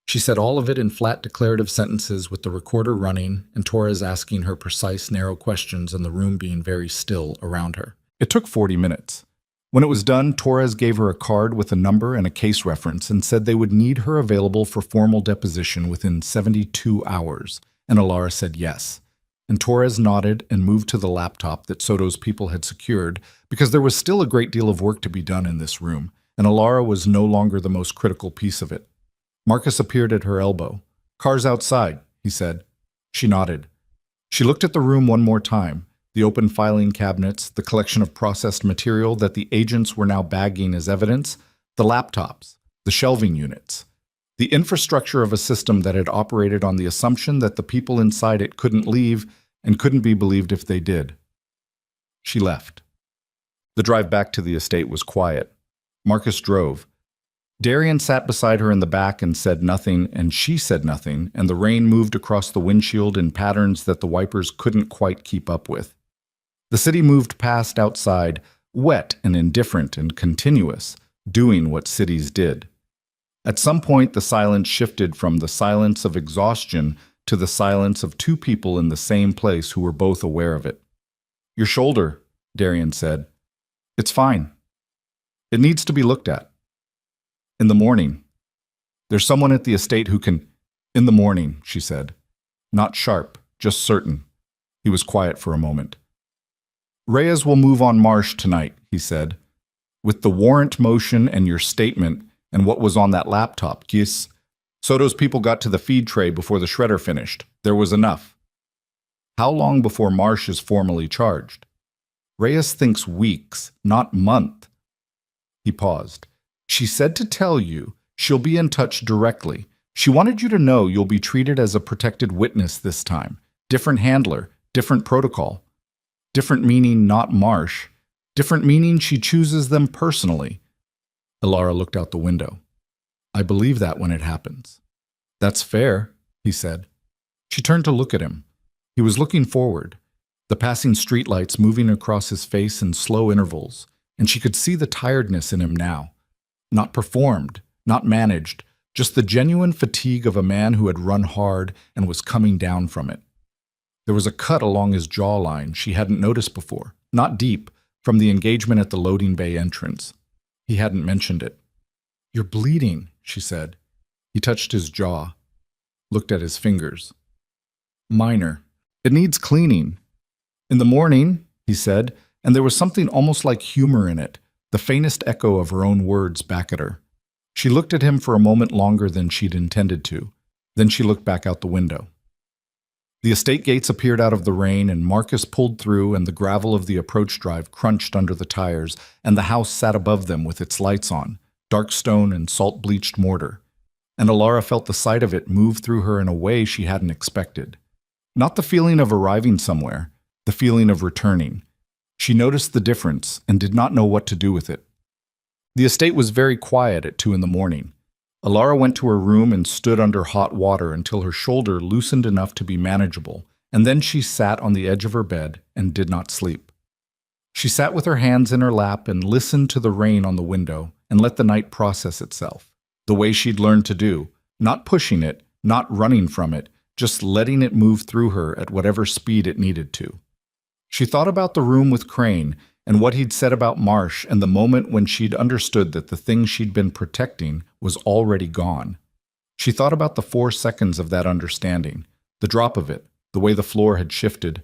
She said all of it in flat declarative sentences with the recorder running and Torres asking her precise, narrow questions and the room being very still around her. It took 40 minutes. When it was done, Torres gave her a card with a number and a case reference and said they would need her available for formal deposition within 72 hours, and Alara said yes. And Torres nodded and moved to the laptop that Soto's people had secured because there was still a great deal of work to be done in this room, and Alara was no longer the most critical piece of it. Marcus appeared at her elbow. "Car's outside," he said. She nodded. She looked at the room one more time, the open filing cabinets, the collection of processed material that the agents were now bagging as evidence, the laptops, the shelving units, the infrastructure of a system that had operated on the assumption that the people inside it couldn't leave and couldn't be believed if they did. She left. The drive back to the estate was quiet. Marcus drove. Darian sat beside her in the back and said nothing, and she said nothing, and the rain moved across the windshield in patterns that the wipers couldn't quite keep up with. The city moved past outside, wet and indifferent and continuous, doing what cities did. At some point, the silence shifted from the silence of exhaustion to the silence of two people in the same place who were both aware of it. "Your shoulder," Darian said. "It's fine. It needs to be looked at." "In the morning. There's someone at the estate who can—" "In the morning," she said. "Not sharp, just certain." He was quiet for a moment. "Reyes will move on Marsh tonight," he said. "With the warrant motion and your statement and what was on that laptop, yes. Soto's people got to the feed tray before the shredder finished. There was enough." "How long before Marsh is formally charged?" "Reyes thinks weeks, not month." He paused. "She said to tell you she'll be in touch directly. She wanted you to know you'll be treated as a protected witness this time. Different handler, different protocol. Different meaning not Marsh. Different meaning she chooses them personally." Alara looked out the window. "I believe that when it happens." "That's fair," he said. She turned to look at him. He was looking forward, the passing streetlights moving across his face in slow intervals, and she could see the tiredness in him now. Not performed, not managed, just the genuine fatigue of a man who had run hard and was coming down from it. There was a cut along his jawline she hadn't noticed before, not deep, from the engagement at the loading bay entrance. He hadn't mentioned it. "You're bleeding," she said. He touched his jaw, looked at his fingers. "Minor. It needs cleaning." "In the morning," he said, and there was something almost like humor in it, the faintest echo of her own words back at her. She looked at him for a moment longer than she'd intended to. Then she looked back out the window. The estate gates appeared out of the rain, and Marcus pulled through, and the gravel of the approach drive crunched under the tires, and the house sat above them with its lights on, dark stone and salt-bleached mortar. And Alara felt the sight of it move through her in a way she hadn't expected. Not the feeling of arriving somewhere, the feeling of returning. She noticed the difference and did not know what to do with it. The estate was very quiet at 2 in the morning. Alara went to her room and stood under hot water until her shoulder loosened enough to be manageable, and then she sat on the edge of her bed and did not sleep. She sat with her hands in her lap and listened to the rain on the window and let the night process itself, the way she'd learned to do, not pushing it, not running from it, just letting it move through her at whatever speed it needed to. She thought about the room with Crane and what he'd said about Marsh and the moment when she'd understood that the thing she'd been protecting was already gone. She thought about the 4 seconds of that understanding, the drop of it, the way the floor had shifted,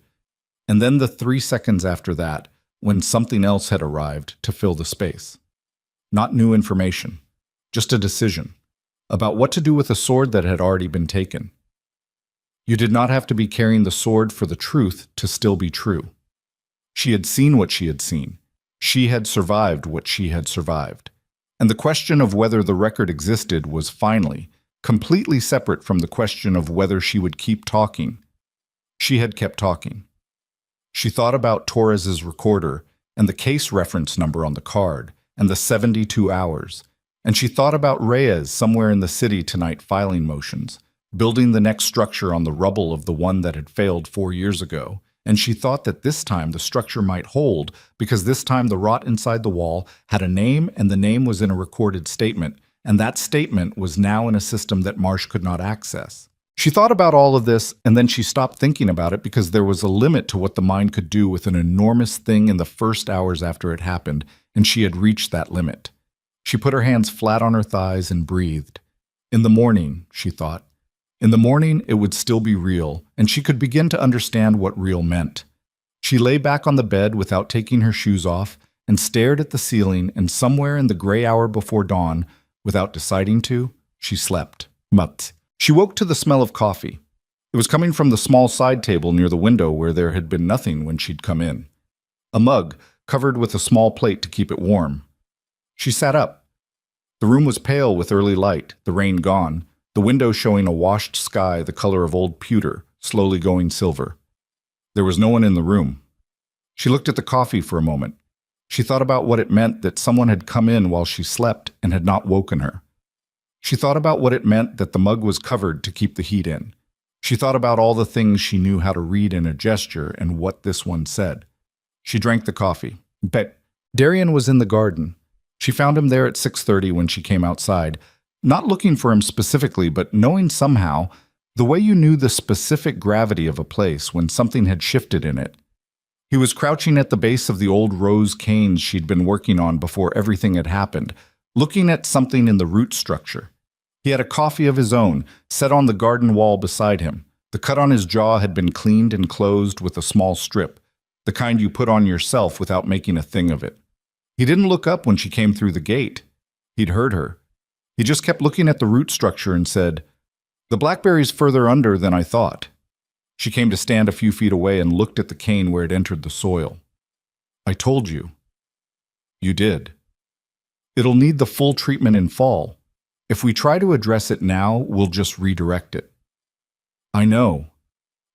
and then the 3 seconds after that, when something else had arrived to fill the space. Not new information, just a decision about what to do with a sword that had already been taken. You did not have to be carrying the sword for the truth to still be true. She had seen what she had seen. She had survived what she had survived. And the question of whether the record existed was finally, completely separate from the question of whether she would keep talking. She had kept talking. She thought about Torres's recorder and the case reference number on the card and the 72 hours. And she thought about Reyes somewhere in the city tonight filing motions, building the next structure on the rubble of the one that had failed 4 years ago. And she thought that this time the structure might hold because this time the rot inside the wall had a name and the name was in a recorded statement, and that statement was now in a system that Marsh could not access. She thought about all of this, and then she stopped thinking about it because there was a limit to what the mind could do with an enormous thing in the first hours after it happened, and she had reached that limit. She put her hands flat on her thighs and breathed. In the morning, she thought. In the morning, it would still be real, and she could begin to understand what real meant. She lay back on the bed without taking her shoes off and stared at the ceiling, and somewhere in the gray hour before dawn, without deciding to, she slept. But she woke to the smell of coffee. It was coming from the small side table near the window where there had been nothing when she'd come in. A mug, covered with a small plate to keep it warm. She sat up. The room was pale with early light, the rain gone, the window showing a washed sky the color of old pewter, slowly going silver. There was no one in the room. She looked at the coffee for a moment. She thought about what it meant that someone had come in while she slept and had not woken her. She thought about what it meant that the mug was covered to keep the heat in. She thought about all the things she knew how to read in a gesture and what this one said. She drank the coffee. But Darian was in the garden. She found him there at 6:30 when she came outside, not looking for him specifically, but knowing somehow, the way you knew the specific gravity of a place when something had shifted in it. He was crouching at the base of the old rose canes she'd been working on before everything had happened, looking at something in the root structure. He had a coffee of his own, set on the garden wall beside him. The cut on his jaw had been cleaned and closed with a small strip, the kind you put on yourself without making a thing of it. He didn't look up when she came through the gate. He'd heard her. He just kept looking at the root structure and said, "The blackberry's further under than I thought." She came to stand a few feet away and looked at the cane where it entered the soil. "I told you." "You did. It'll need the full treatment in fall. If we try to address it now, we'll just redirect it." "I know."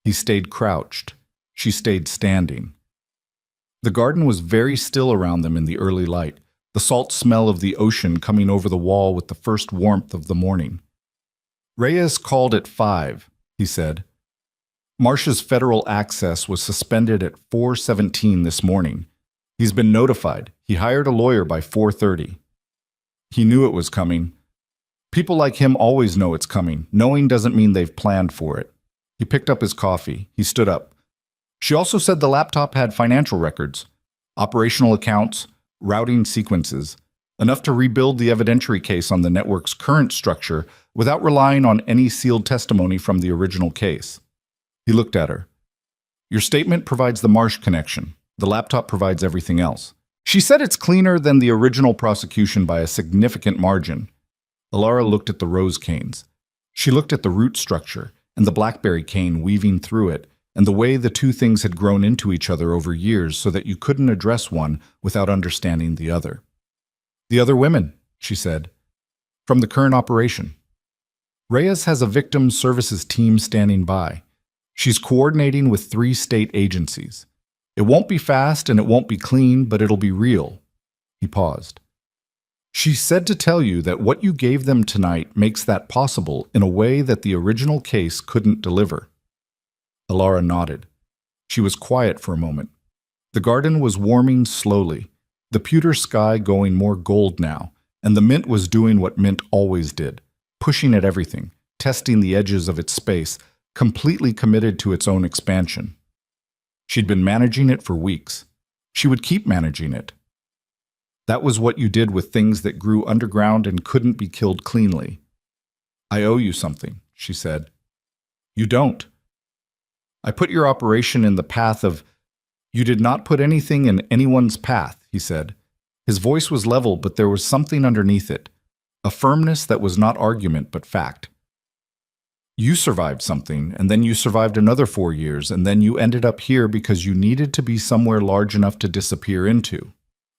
He stayed crouched. She stayed standing. The garden was very still around them in the early light, the salt smell of the ocean coming over the wall with the first warmth of the morning. "Reyes called at 5, he said. "Marcia's federal access was suspended at 4:17 this morning. He's been notified. He hired a lawyer by 4:30. He knew it was coming. People like him always know it's coming. Knowing doesn't mean they've planned for it." He picked up his coffee. He stood up. "She also said the laptop had financial records, operational accounts, routing sequences, enough to rebuild the evidentiary case on the network's current structure without relying on any sealed testimony from the original case." He looked at her. "Your statement provides the Marsh connection. The laptop provides everything else. She said it's cleaner than the original prosecution by a significant margin." Alara looked at the rose canes. She looked at the root structure and the blackberry cane weaving through it, and the way the two things had grown into each other over years so that you couldn't address one without understanding the other. "The other women," she said, "from the current operation. Reyes has a victim services team standing by. She's coordinating with 3 state agencies. It won't be fast and it won't be clean, but it'll be real." He paused. "She said to tell you that what you gave them tonight makes that possible in a way that the original case couldn't deliver." Alara nodded. She was quiet for a moment. The garden was warming slowly, the pewter sky going more gold now, and the mint was doing what mint always did, pushing at everything, testing the edges of its space, completely committed to its own expansion. She'd been managing it for weeks. She would keep managing it. "That was what you did with things that grew underground and couldn't be killed cleanly." "I owe you something," she said. "You don't. I put your operation in the path of—" "You did not put anything in anyone's path," he said. His voice was level, but there was something underneath it, a firmness that was not argument but fact. "You survived something, and then you survived another 4 years, and then you ended up here because you needed to be somewhere large enough to disappear into.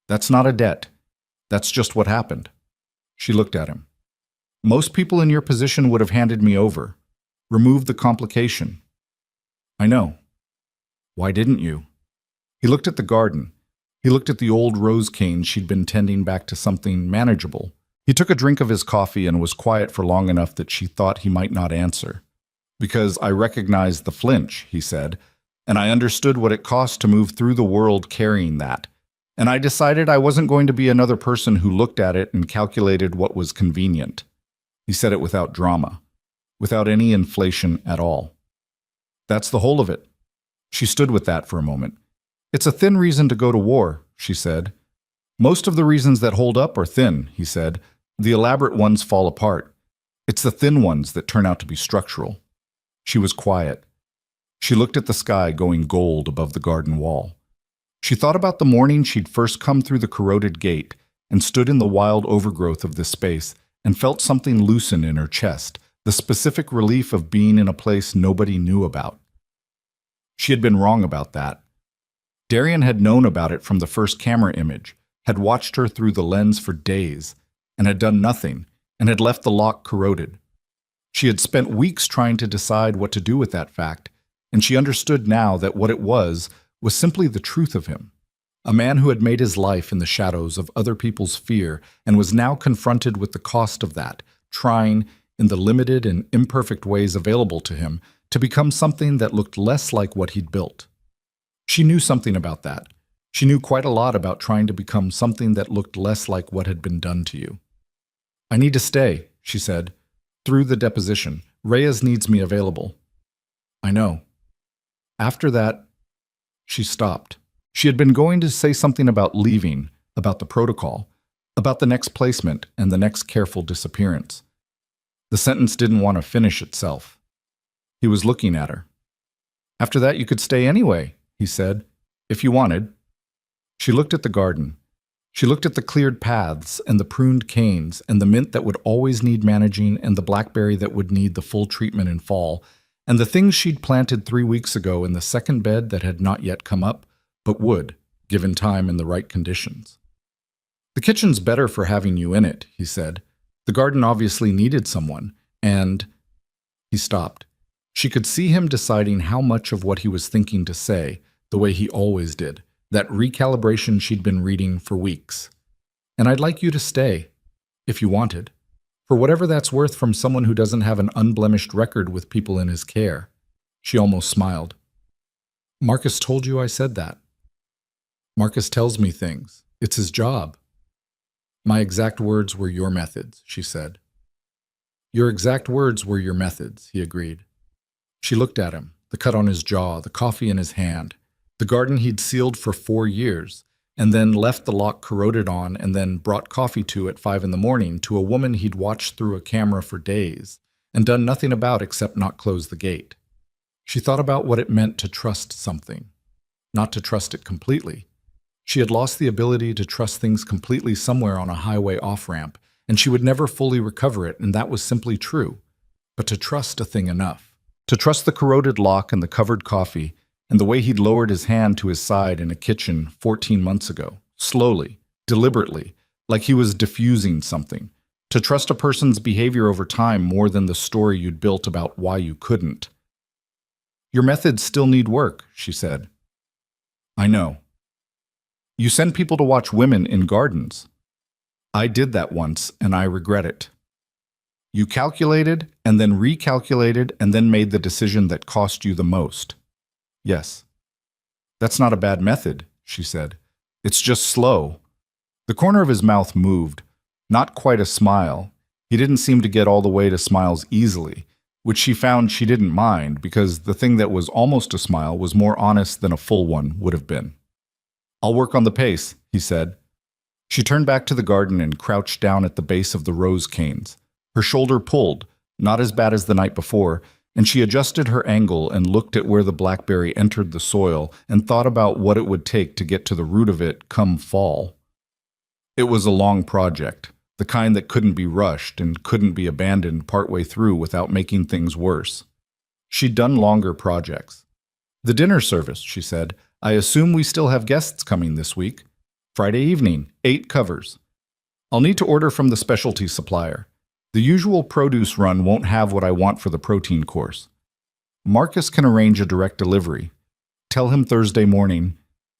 That's not a debt. That's just what happened." She looked at him. "Most people in your position would have handed me over, removed the complication." "I know. Why didn't you?" He looked at the garden. He looked at the old rose cane she'd been tending back to something manageable. He took a drink of his coffee and was quiet for long enough that she thought he might not answer. "Because I recognized the Flinch," he said, "and I understood what it cost to move through the world carrying that. And I decided I wasn't going to be another person who looked at it and calculated what was convenient." He said it without drama, without any inflation at all. "That's the whole of it." She stood with that for a moment. "It's a thin reason to go to war," she said. "Most of the reasons that hold up are thin," he said. "The elaborate ones fall apart. It's the thin ones that turn out to be structural." She was quiet. She looked at the sky going gold above the garden wall. She thought about the morning she'd first come through the corroded gate and stood in the wild overgrowth of this space and felt something loosen in her chest, the specific relief of being in a place nobody knew about. She had been wrong about that. Darian had known about it from the first camera image, had watched her through the lens for days, and had done nothing, and had left the lock corroded. She had spent weeks trying to decide what to do with that fact, and she understood now that what it was simply the truth of him. A man who had made his life in the shadows of other people's fear and was now confronted with the cost of that, trying, in the limited and imperfect ways available to him, to become something that looked less like what he'd built. She knew something about that. She knew quite a lot about trying to become something that looked less like what had been done to you. "I need to stay," she said. "Through the deposition. Reyes needs me available." "I know." After that, she stopped. She had been going to say something about leaving, about the protocol, about the next placement and the next careful disappearance. The sentence didn't want to finish itself. He was looking at her. "After that, you could stay anyway," he said, "if you wanted." She looked at the garden. She looked at the cleared paths and the pruned canes and the mint that would always need managing and the blackberry that would need the full treatment in fall, and the things she'd planted 3 weeks ago in the second bed that had not yet come up, but would, given time and the right conditions. "The kitchen's better for having you in it," he said. "The garden obviously needed someone, and—" He stopped. She could see him deciding how much of what he was thinking to say, the way he always did, that recalibration she'd been reading for weeks. "And I'd like you to stay, if you wanted, for whatever that's worth from someone who doesn't have an unblemished record with people in his care." She almost smiled. "Marcus told you I said that." "Marcus tells me things. It's his job." "My exact words were your methods," she said. "Your exact words were your methods," he agreed. She looked at him, the cut on his jaw, the coffee in his hand, the garden he'd sealed for 4 years, and then left the lock corroded on and then brought coffee to at 5 a.m. to a woman he'd watched through a camera for days and done nothing about except not close the gate. She thought about what it meant to trust something, not to trust it completely. She had lost the ability to trust things completely somewhere on a highway off-ramp, and she would never fully recover it, and that was simply true. But to trust a thing enough. To trust the corroded lock and the covered coffee, and the way he'd lowered his hand to his side in a kitchen 14 months ago, slowly, deliberately, like he was diffusing something. To trust a person's behavior over time more than the story you'd built about why you couldn't. "Your methods still need work," she said. "I know. You send people to watch women in gardens. I did that once, and I regret it. You calculated, and then recalculated, and then made the decision that cost you the most." "Yes." "That's not a bad method," she said. "It's just slow." The corner of his mouth moved. Not quite a smile. He didn't seem to get all the way to smiles easily, which she found she didn't mind because the thing that was almost a smile was more honest than a full one would have been. "I'll work on the pace," he said. She turned back to the garden and crouched down at the base of the rose canes. Her shoulder pulled, not as bad as the night before, and she adjusted her angle and looked at where the blackberry entered the soil and thought about what it would take to get to the root of it come fall. It was a long project, the kind that couldn't be rushed and couldn't be abandoned partway through without making things worse. She'd done longer projects. "The dinner service," she said. "I assume we still have guests coming this week. Friday evening, 8 covers. I'll need to order from the specialty supplier. The usual produce run won't have what I want for the protein course. Marcus can arrange a direct delivery. Tell him Thursday morning."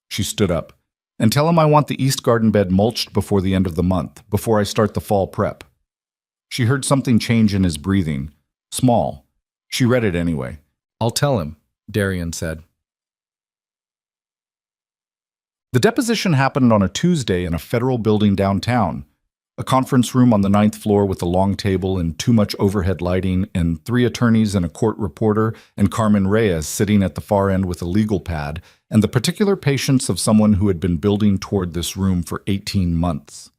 She stood up. "And tell him I want the east garden bed mulched before the end of the month, before I start the fall prep." She heard something change in his breathing. Small. She read it anyway. "I'll tell him," Darian said. The deposition happened on a Tuesday in a federal building downtown. A conference room on the 9th floor with a long table and too much overhead lighting, and 3 attorneys and a court reporter, and Carmen Reyes sitting at the far end with a legal pad, and the particular patience of someone who had been building toward this room for 18 months.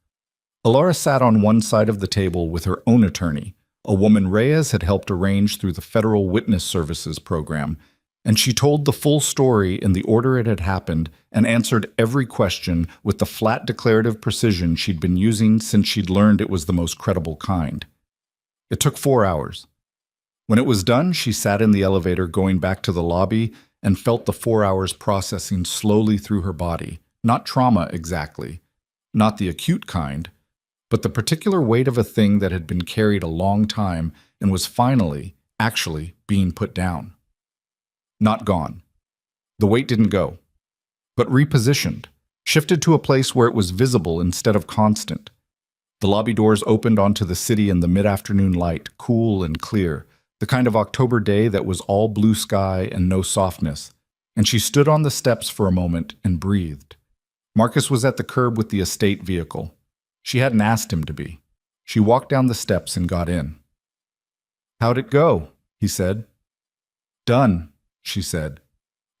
Alara sat on one side of the table with her own attorney, a woman Reyes had helped arrange through the Federal Witness Services program, and she told the full story in the order it had happened and answered every question with the flat declarative precision she'd been using since she'd learned it was the most credible kind. It took 4 hours. When it was done, she sat in the elevator going back to the lobby and felt the 4 hours processing slowly through her body. Not trauma exactly, not the acute kind, but the particular weight of a thing that had been carried a long time and was finally, actually, being put down. Not gone. The weight didn't go, but repositioned. shifted to a place where it was visible instead of constant. The lobby doors opened onto the city in the mid-afternoon light, cool and clear, the kind of October day that was all blue sky and no softness, and she stood on the steps for a moment and breathed. Marcus was at the curb with the estate vehicle. She hadn't asked him to be. She walked down the steps and got in. "How'd it go?" he said. "Done," she said.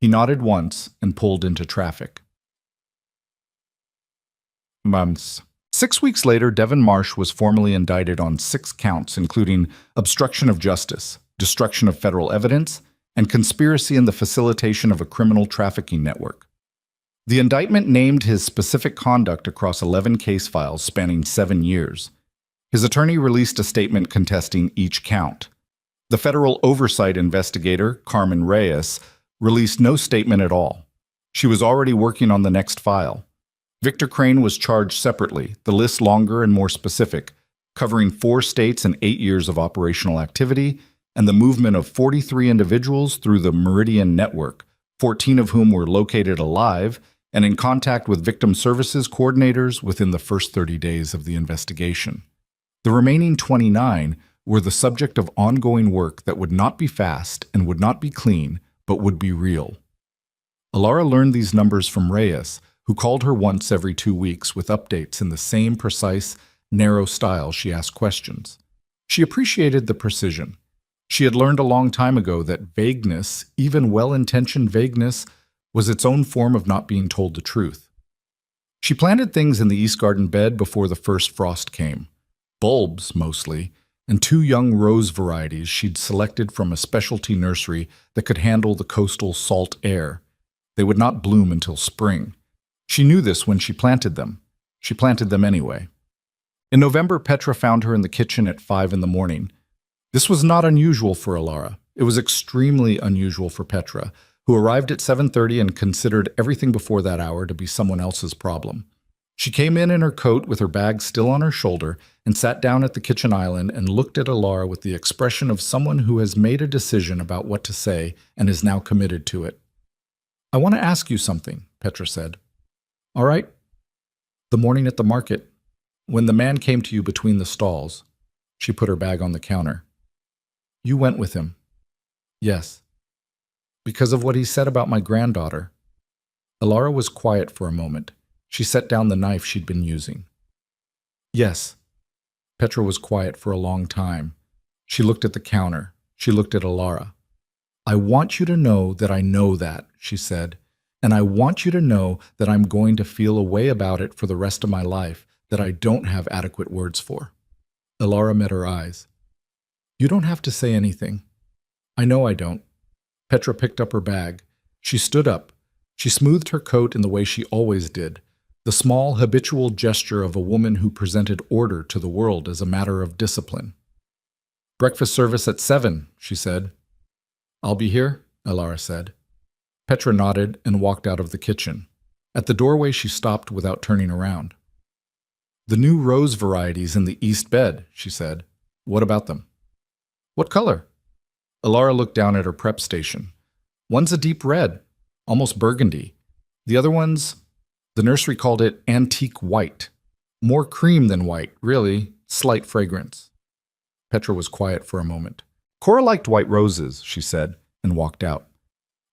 He nodded once and pulled into traffic. Months. 6 weeks later, Devon Marsh was formally indicted on 6 counts, including obstruction of justice, destruction of federal evidence, and conspiracy in the facilitation of a criminal trafficking network. The indictment named his specific conduct across 11 case files spanning 7 years. His attorney released a statement contesting each count. The federal oversight investigator, Carmen Reyes, released no statement at all. She was already working on the next file. Victor Crane was charged separately, the list longer and more specific, covering 4 states and 8 years of operational activity, and the movement of 43 individuals through the Meridian Network, 14 of whom were located alive and in contact with victim services coordinators within the first 30 days of the investigation. The remaining 29 were the subject of ongoing work that would not be fast and would not be clean, but would be real. Alara learned these numbers from Reyes, who called her once every 2 weeks with updates in the same precise, narrow style she asked questions. She appreciated the precision. She had learned a long time ago that vagueness, even well-intentioned vagueness, was its own form of not being told the truth. She planted things in the East Garden bed before the first frost came. Bulbs, mostly, and 2 young rose varieties she'd selected from a specialty nursery that could handle the coastal salt air. They would not bloom until spring. She knew this when she planted them. She planted them anyway. In November, Petra found her in the kitchen at 5 in the morning. This was not unusual for Alara. It was extremely unusual for Petra, who arrived at 7:30 and considered everything before that hour to be someone else's problem. She came in her coat with her bag still on her shoulder and sat down at the kitchen island and looked at Alara with the expression of someone who has made a decision about what to say and is now committed to it. "I want to ask you something," Petra said. "All right." "The morning at the market, when the man came to you between the stalls," she put her bag on the counter. "You went with him?" "Yes." "Because of what he said about my granddaughter?" Alara was quiet for a moment. She set down the knife she'd been using. "Yes." Petra was quiet for a long time. She looked at the counter. She looked at Alara. "I want you to know that I know that," she said. "And I want you to know that I'm going to feel a way about it for the rest of my life that I don't have adequate words for." Alara met her eyes. "You don't have to say anything." "I know I don't." Petra picked up her bag. She stood up. She smoothed her coat in the way she always did, the small, habitual gesture of a woman who presented order to the world as a matter of discipline. "Breakfast service at 7, she said. "I'll be here," Alara said. Petra nodded and walked out of the kitchen. At the doorway, she stopped without turning around. "The new rose varieties in the east bed," she said. "What about them?" "What color?" Alara looked down at her prep station. "One's a deep red, almost burgundy. The other one's, the nursery called it antique white. More cream than white, really, slight fragrance." Petra was quiet for a moment. "Cora liked white roses," she said, and walked out.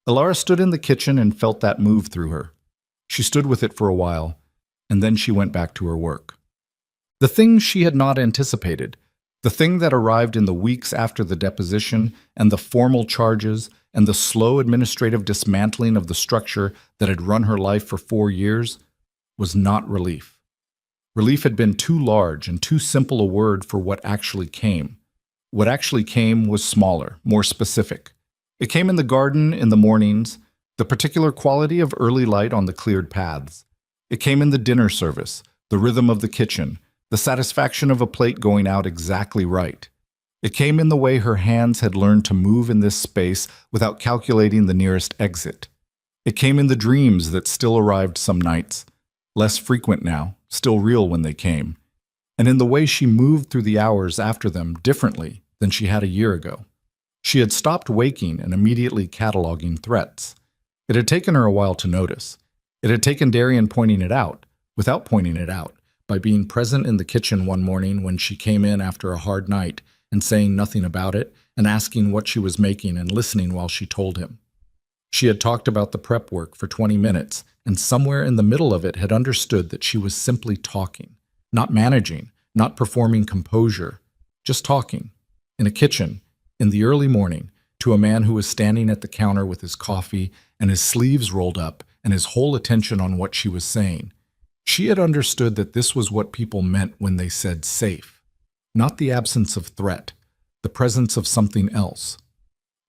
Alara stood in the kitchen and felt that move through her. She stood with it for a while, and then she went back to her work. The thing she had not anticipated, the thing that arrived in the weeks after the deposition and the formal charges and the slow administrative dismantling of the structure that had run her life for 4 years, was not relief. Relief had been too large and too simple a word for what actually came. What actually came was smaller, more specific. It came in the garden in the mornings, the particular quality of early light on the cleared paths. It came in the dinner service, the rhythm of the kitchen, the satisfaction of a plate going out exactly right. It came in the way her hands had learned to move in this space without calculating the nearest exit. It came in the dreams that still arrived some nights, less frequent now, still real when they came, and in the way she moved through the hours after them differently than she had a year ago. She had stopped waking and immediately cataloging threats. It had taken her a while to notice. It had taken Darian pointing it out, without pointing it out, by being present in the kitchen one morning when she came in after a hard night and saying nothing about it and asking what she was making and listening while she told him. She had talked about the prep work for 20 minutes and somewhere in the middle of it had understood that she was simply talking, not managing, not performing composure, just talking, in a kitchen, in the early morning, to a man who was standing at the counter with his coffee and his sleeves rolled up and his whole attention on what she was saying. She had understood that this was what people meant when they said safe, not the absence of threat, the presence of something else.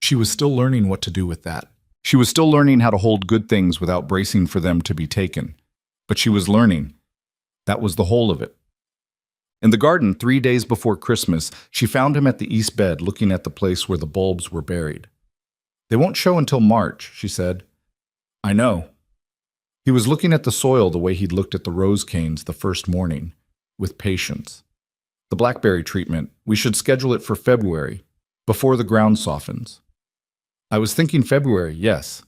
She was still learning what to do with that. She was still learning how to hold good things without bracing for them to be taken. But she was learning. That was the whole of it. In the garden, 3 days before Christmas, she found him at the east bed looking at the place where the bulbs were buried. "They won't show until March," she said. "I know." He was looking at the soil the way he'd looked at the rose canes the first morning, with patience. "The blackberry treatment, we should schedule it for February, before the ground softens." "I was thinking February, yes."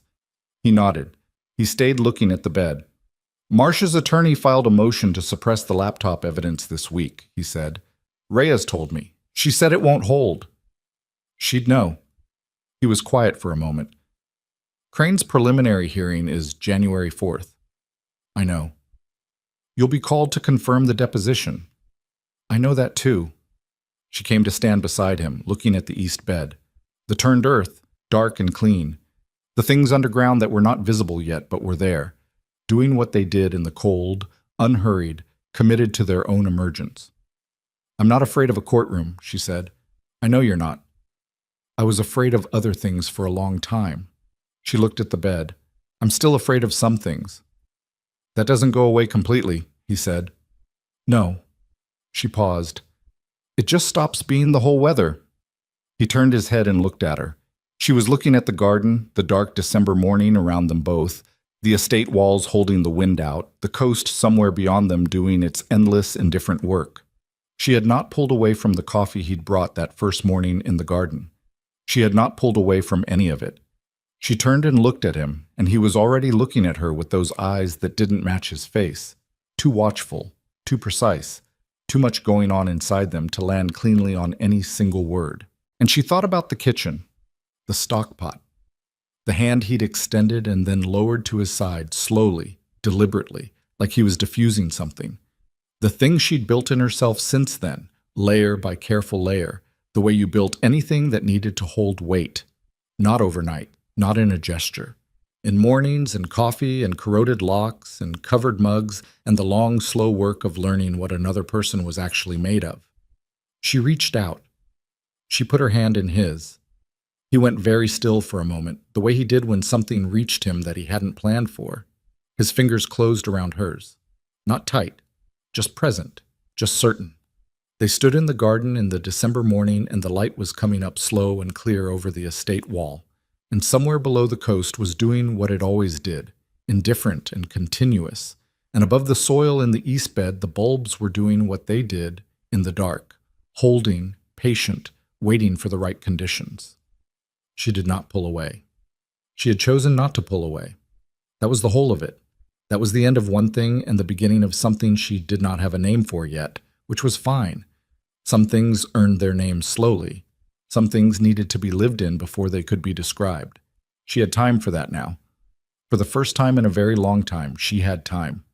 He nodded. He stayed looking at the bed. "Marcia's attorney filed a motion to suppress the laptop evidence this week," he said. "Rhea's told me. She said it won't hold." "She'd know." He was quiet for a moment. "Crane's preliminary hearing is January 4th. "I know." "You'll be called to confirm the deposition." "I know that too." She came to stand beside him, looking at the east bed. The turned earth, dark and clean. The things underground that were not visible yet but were there, doing what they did in the cold, unhurried, committed to their own emergence. "I'm not afraid of a courtroom," she said. "I know you're not." "I was afraid of other things for a long time." She looked at the bed. "I'm still afraid of some things." "That doesn't go away completely," he said. "No." She paused. "It just stops being the whole weather." He turned his head and looked at her. She was looking at the garden, the dark December morning around them both, the estate walls holding the wind out, the coast somewhere beyond them doing its endless, indifferent work. She had not pulled away from the coffee he'd brought that first morning in the garden. She had not pulled away from any of it. She turned and looked at him, and he was already looking at her with those eyes that didn't match his face, too watchful, too precise, too much going on inside them to land cleanly on any single word. And she thought about the kitchen, the stock pot, the hand he'd extended and then lowered to his side slowly, deliberately, like he was diffusing something. The things she'd built in herself since then, layer by careful layer, the way you built anything that needed to hold weight. Not overnight, not in a gesture. In mornings and coffee and corroded locks and covered mugs and the long, slow work of learning what another person was actually made of. She reached out. She put her hand in his. He went very still for a moment, the way he did when something reached him that he hadn't planned for. His fingers closed around hers. Not tight, just present, just certain. They stood in the garden in the December morning and the light was coming up slow and clear over the estate wall. And somewhere below the coast was doing what it always did, indifferent and continuous. And above the soil in the east bed, the bulbs were doing what they did in the dark, holding, patient, waiting for the right conditions. She did not pull away. She had chosen not to pull away. That was the whole of it. That was the end of one thing and the beginning of something she did not have a name for yet, which was fine. Some things earned their names slowly. Some things needed to be lived in before they could be described. She had time for that now. For the first time in a very long time, she had time.